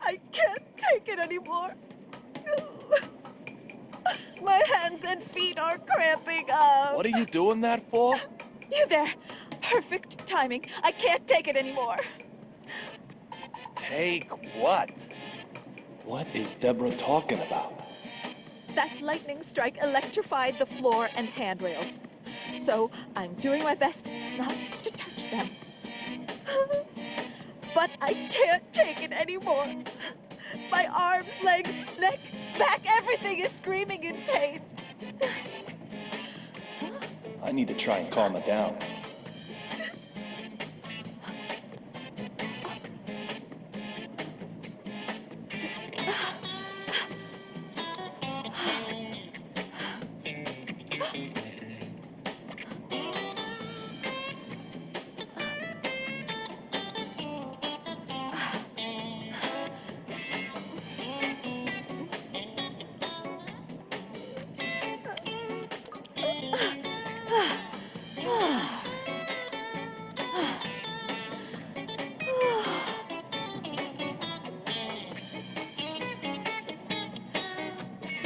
I can't take it anymore. My hands and feet are cramping up. What are you doing that for? You there. Perfect timing. I can't take it anymore. Take what? What is Deborah talking about? That lightning strike electrified the floor and handrails. So I'm doing my best not to touch them. But I can't take it anymore. My arms, legs, neck, back, everything is screaming in pain. I need to try and calm her down.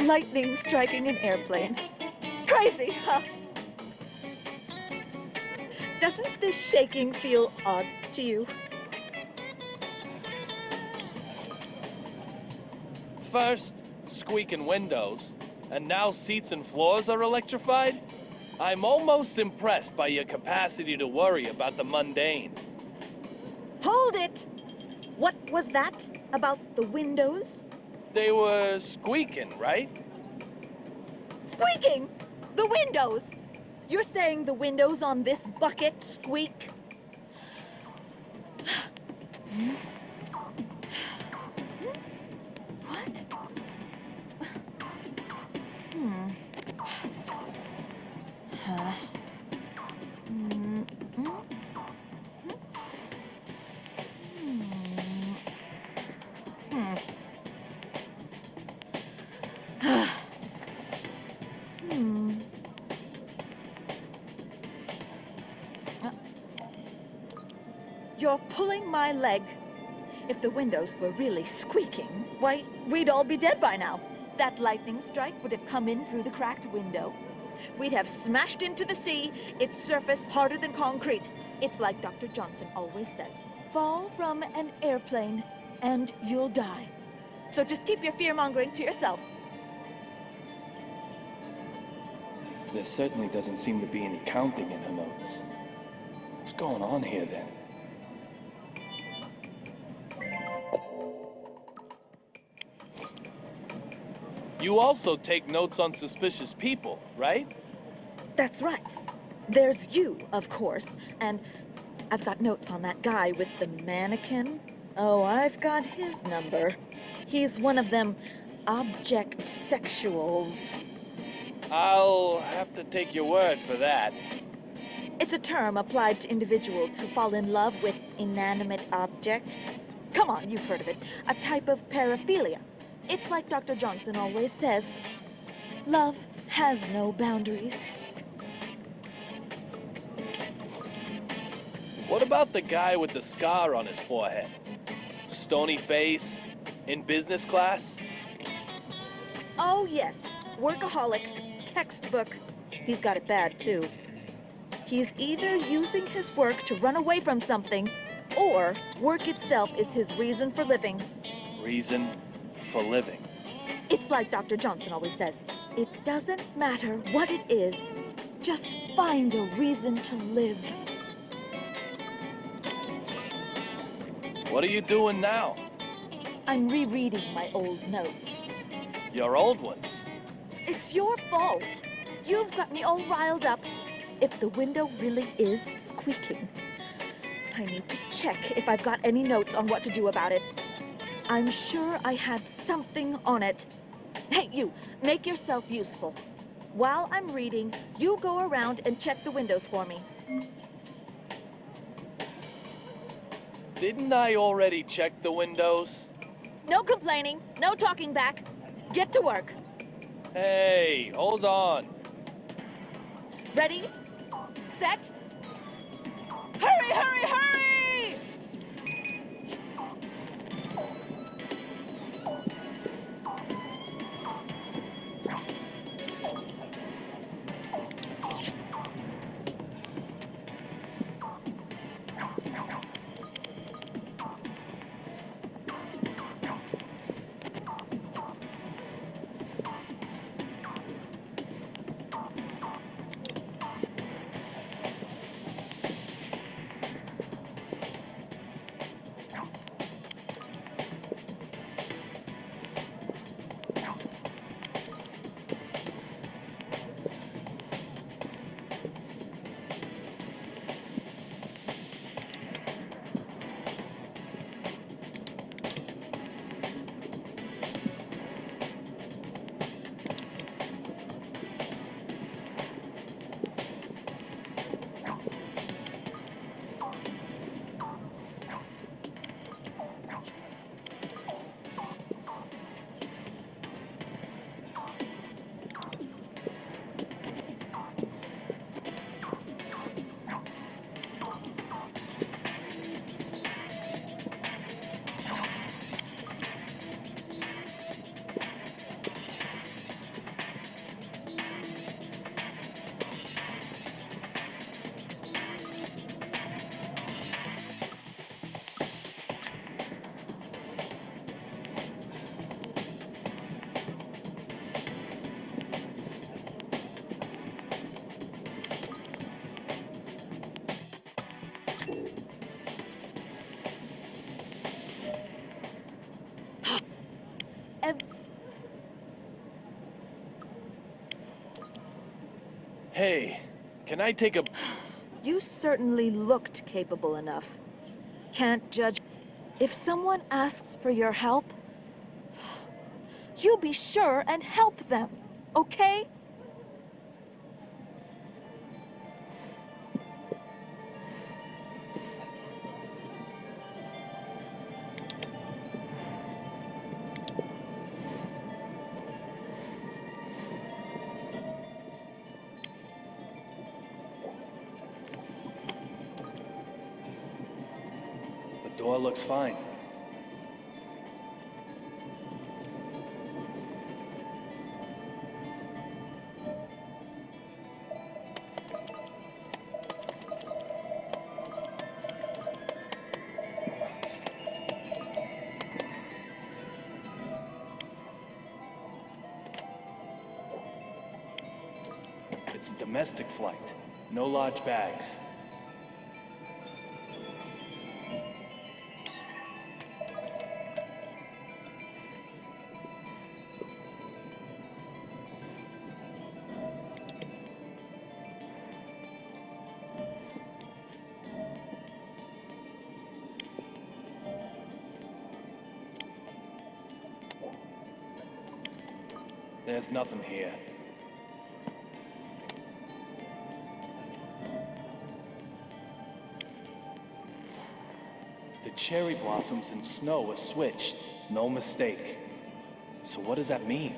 Lightning striking an airplane. Crazy, huh? Doesn't this shaking feel odd to you? First, squeaking windows, and now seats and floors are electrified? I'm almost impressed by your capacity to worry about the mundane. Hold it! What was that about the windows? They were squeaking, right? Squeaking! The windows! You're saying the windows on this bucket squeak? What? Huh? You're pulling my leg. If the windows were really squeaking, why, we'd all be dead by now. That lightning strike would have come in through the cracked window. We'd have smashed into the sea, its surface harder than concrete. It's like Dr. Johnson always says. Fall from an airplane and you'll die. So just keep your fear-mongering to yourself. There certainly doesn't seem to be any counting in her notes. What's going on here, then? You also take notes on suspicious people, right? That's right. There's you, of course, and I've got notes on that guy with the mannequin. Oh, I've got his number. He's one of them object sexuals. I'll have to take your word for that. It's a term applied to individuals who fall in love with inanimate objects. Come on, you've heard of it. A type of paraphilia. It's like Dr. Johnson always says, love has no boundaries. What about the guy with the scar on his forehead? Stony face, in business class? Oh, yes. Workaholic. Textbook. He's got it bad, too. He's either using his work to run away from something, or work itself is his reason for living. Reason for living. It's like Dr. Johnson always says, it doesn't matter what it is, just find a reason to live. What are you doing now? I'm rereading my old notes. Your old ones? It's your fault. You've got me all riled up. if the window really is squeaking. I need to check if I've got any notes on what to do about it. I'm sure I had something on it. Hey, you, make yourself useful. While I'm reading, you go around and check the windows for me. Didn't I already check the windows? No complaining, no talking back. Get to work. Hey, hold on. Ready? Set? Hurry, hurry, hurry! Hey, can I take a... You certainly looked capable enough. Can't judge. If someone asks for your help, you be sure and help them, okay? The door looks fine. It's a domestic flight. No large bags. There's nothing here. The cherry blossoms and snow are switched. No mistake. So what does that mean?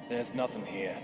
There's nothing here.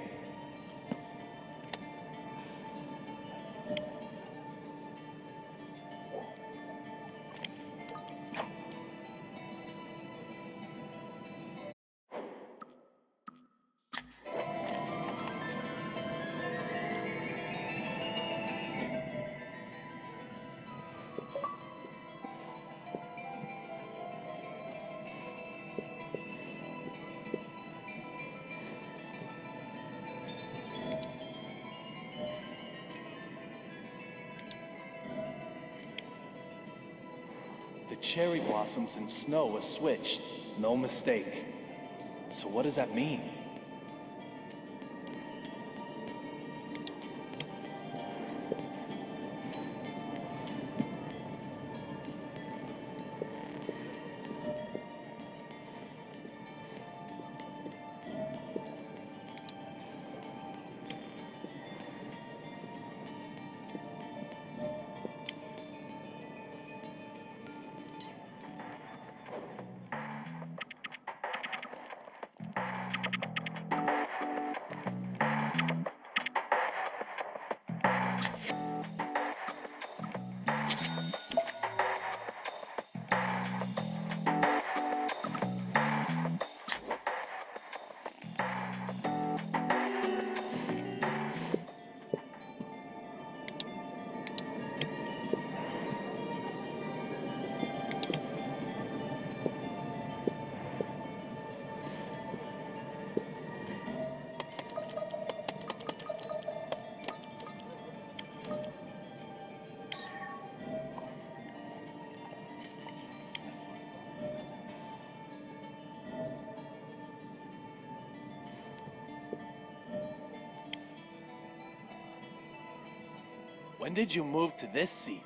cherry blossoms and snow was switched. No mistake. So what does that mean? When did you move to this seat?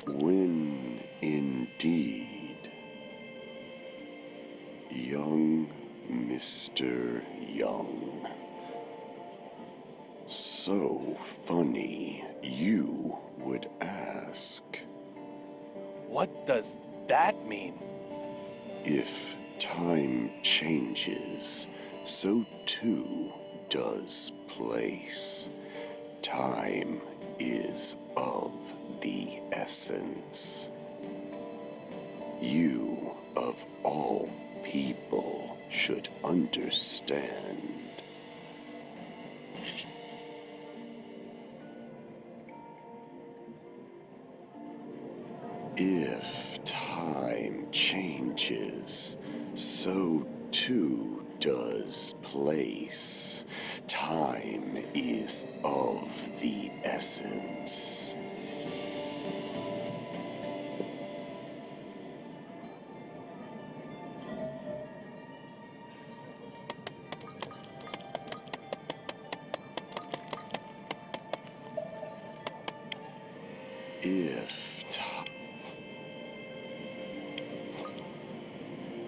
When indeed, young Mr. Young. So funny you would ask. What does that mean? If time changes, so too does place. Time is of the essence. You, of all people, should understand. If time changes, so too does place. Time is of the essence. If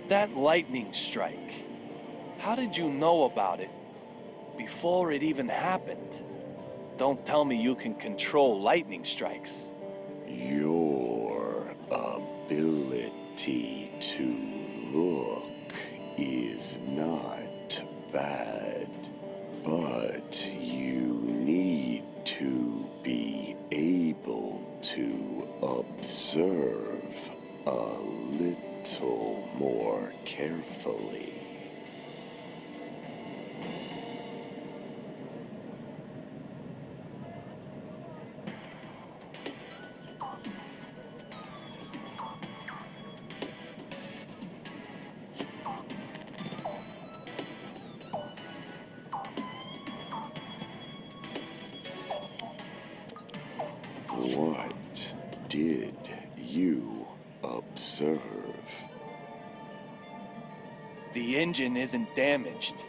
That lightning strike. How did you know about it before it even happened? Don't tell me you can control lightning strikes. your ability to look is not bad, but you need to be able to observe a little more carefully. What did you observe? The engine isn't damaged.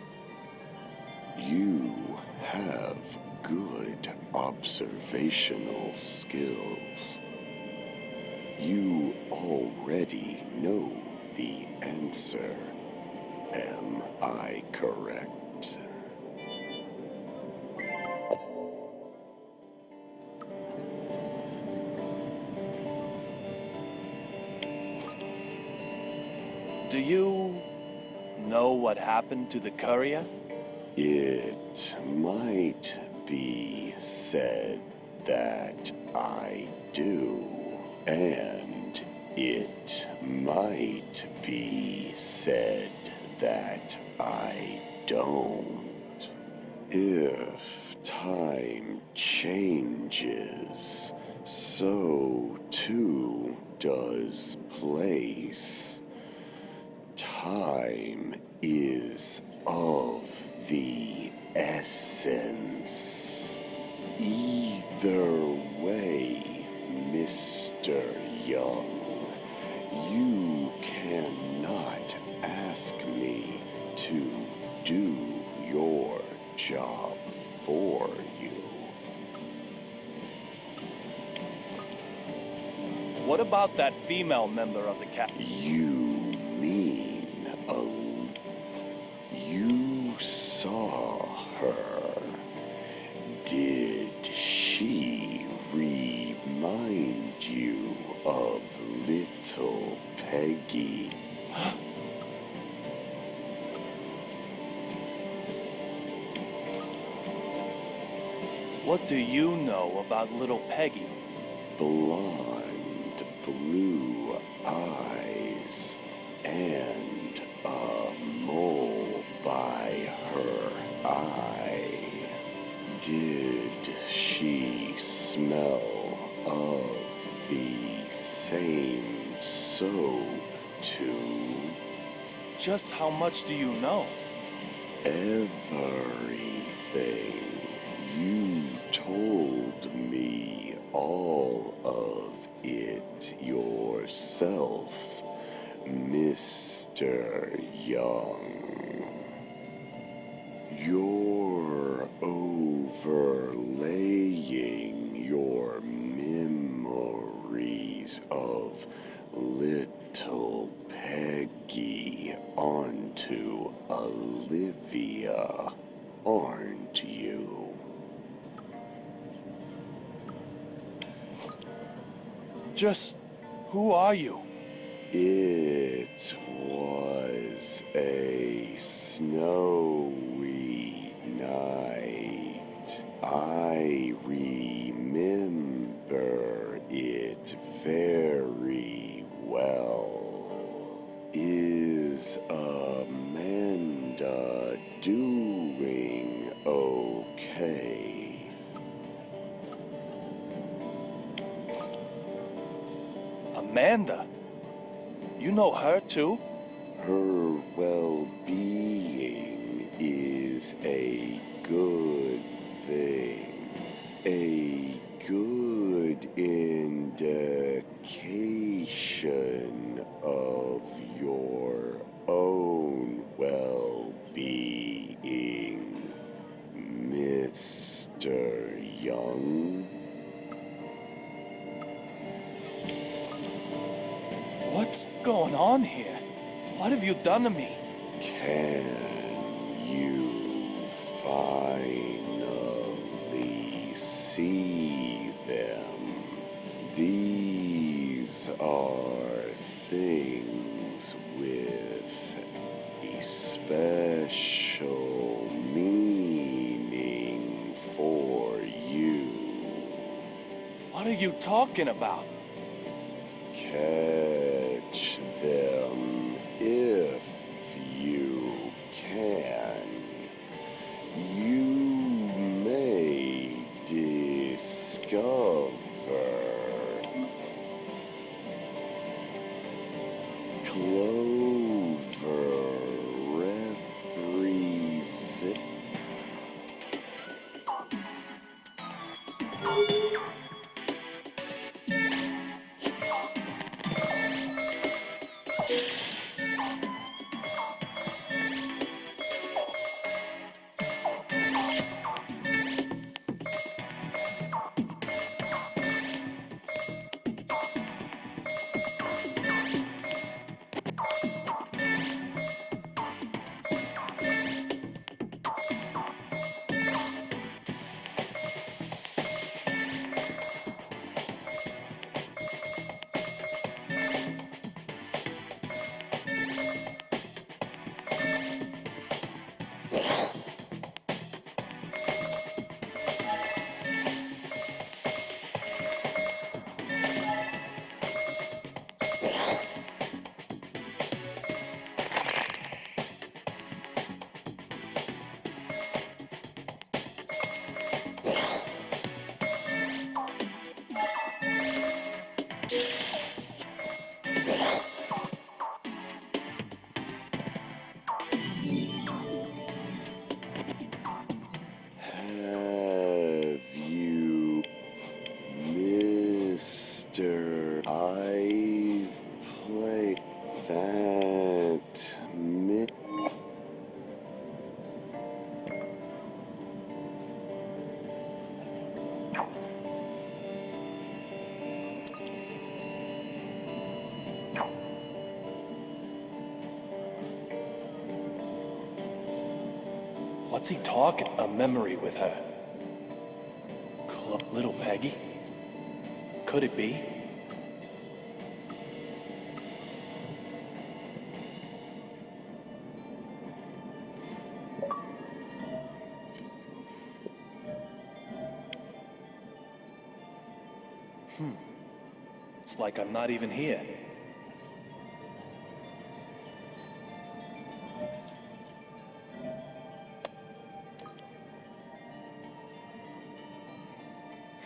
You have good observational skills. You already know the answer. Am I correct? Do you know what happened to the courier? It might be said that I do, and it might be said that I don't. If time changes, so too does place. Time is of the essence. Either Either way, Mr. Young, you cannot ask me to do your job for you. What about that female member of the cast? You mean you saw her. Did she remind you of little Peggy? What do you know about little Peggy? Blonde, blue eyes, and a mole by her eye. Did she smell of the same soap too? Just how much do you know? Everything. You told me all of it yourself, Mr. Young. You're overlaying your memories of little Peggy onto Olivia, aren't you? Just who are you? It was a snowy night. I remember it very well. Is Amanda doing okay? Amanda? You know her too? Her well-being is a good thing. A good indication of your own well-being, Mr. Young. What's going on here? What have you done to me? Can you finally see them? These are things with a special meaning for you. What are you talking about? Catch them if you can. You may discover Clover represent. What's he talking? A memory with her. Little Peggy? Could it be? It's like I'm not even here.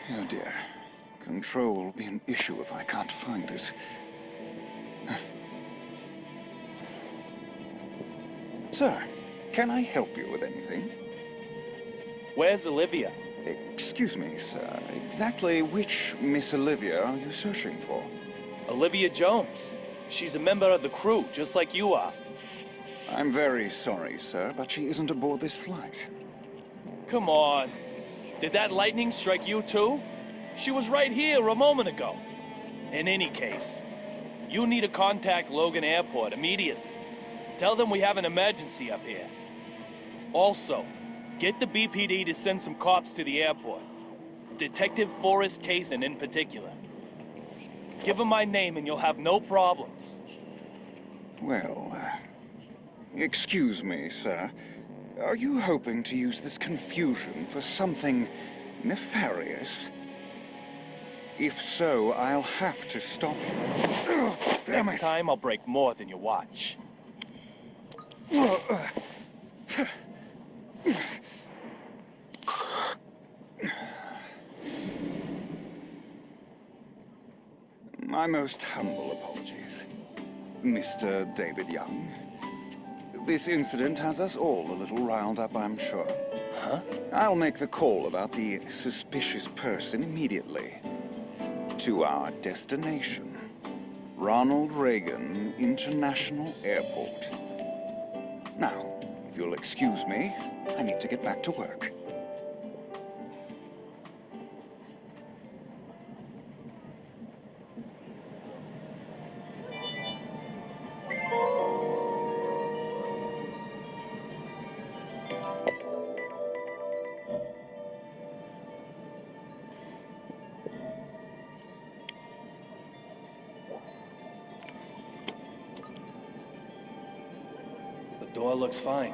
Oh dear. Control will be an issue if I can't find it. Sir, can I help you with anything? Where's Olivia? Excuse me, sir. Exactly which Miss Olivia are you searching for? Olivia Jones. She's a member of the crew, just like you are. I'm very sorry, sir, but she isn't aboard this flight. Come on. Did that lightning strike you too? She was right here a moment ago. In any case, you need to contact Logan Airport immediately. Tell them we have an emergency up here. Also, get the BPD to send some cops to the airport. Detective Forrest Kazin in particular. Give him my name and you'll have no problems. Well, excuse me, sir. Are you hoping to use this confusion for something nefarious? If so, I'll have to stop you. Damn Next time, I'll break more than your watch. My most humble apologies, Mr. David Young. This incident has us all a little riled up, I'm sure. Huh? I'll make the call about the suspicious person immediately. To our destination, Ronald Reagan International Airport. Now, if you'll excuse me, I need to get back to work. The door looks fine.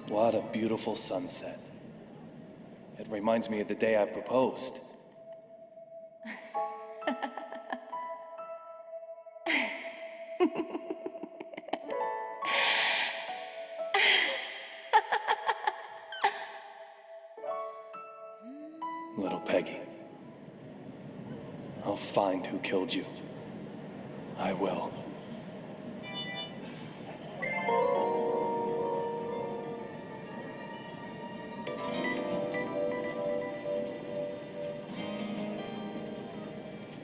What a beautiful sunset. It reminds me of the day I proposed. Little Peggy. I'll find who killed you. I will.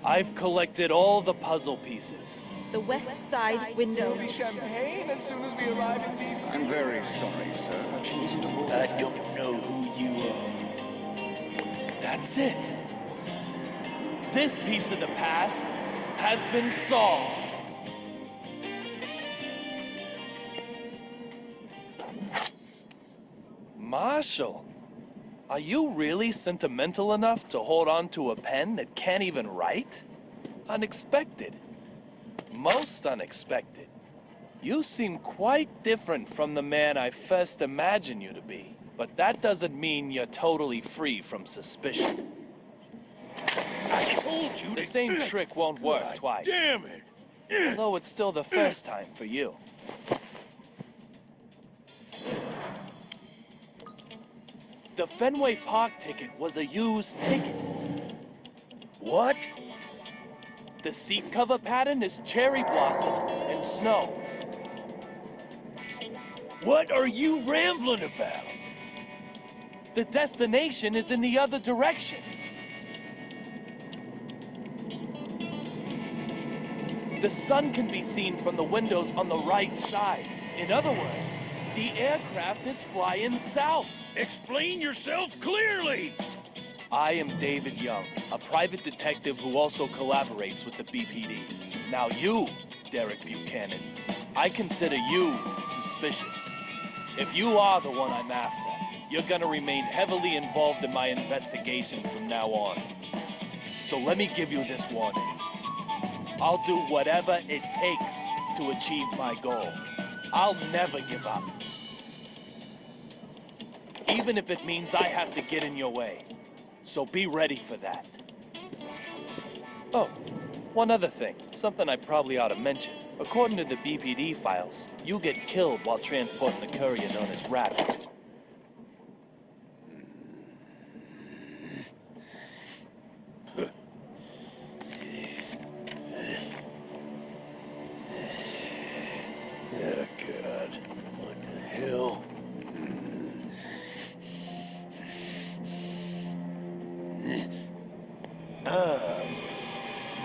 I've collected all the puzzle pieces. The west side window. Champagne as soon as we arrive in DC. I'm very sorry, sir, but she isn't aboard. I don't know who you are. That's it. this piece of the past has been solved. Marshall, are you really sentimental enough to hold on to a pen that can't even write? Unexpected. Most unexpected. You seem quite different from the man I first imagined you to be. But that doesn't mean you're totally free from suspicion. I told you The same trick won't work twice. Damn it! Although it's still the first time for you. The Fenway Park ticket was a used ticket. What? The seat cover pattern is cherry blossom and snow. What are you rambling about? The destination is in the other direction. The sun can be seen from the windows on the right side. In other words, the aircraft is flying south. Explain yourself clearly! I am David Young, a private detective who also collaborates with the BPD. Now you, Derek Buchanan, I consider you suspicious. If you are the one I'm after, you're gonna remain heavily involved in my investigation from now on. So let me give you this warning. I'll do whatever it takes to achieve my goal. I'll never give up. Even if it means I have to get in your way. So be ready for that. Oh, one other thing. Something I probably ought to mention. According to the BPD files, you get killed while transporting the courier known as Rabbit. Oh, God. What the hell?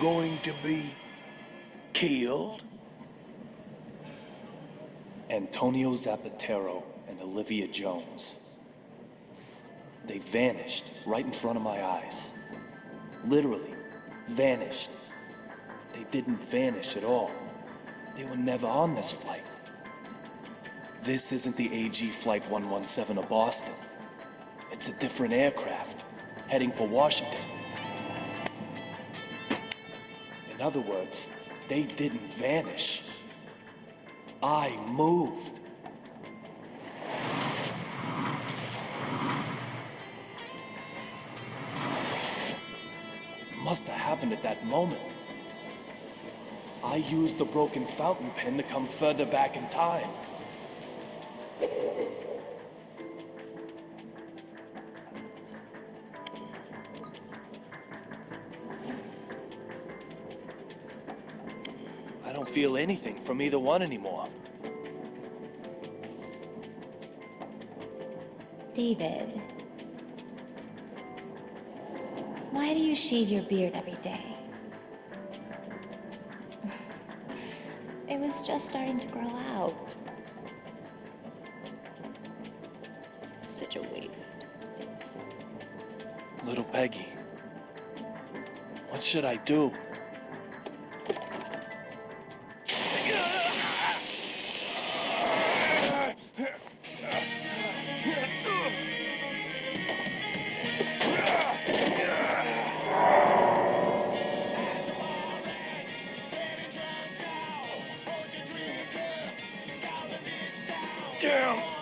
Going to be killed? Antonio Zapatero and Olivia Jones. They vanished right in front of my eyes. Literally, vanished. They didn't vanish at all. They were never on this flight. This isn't the AG Flight 117 of Boston. It's a different aircraft, heading for Washington. In other words, they didn't vanish. I moved. It must have happened at that moment. I used the broken fountain pen to come further back in time. I don't feel anything from either one anymore. David, why do you shave your beard every day? It was just starting to grow out. It's such a waste. Little Peggy, what should I do? Damn!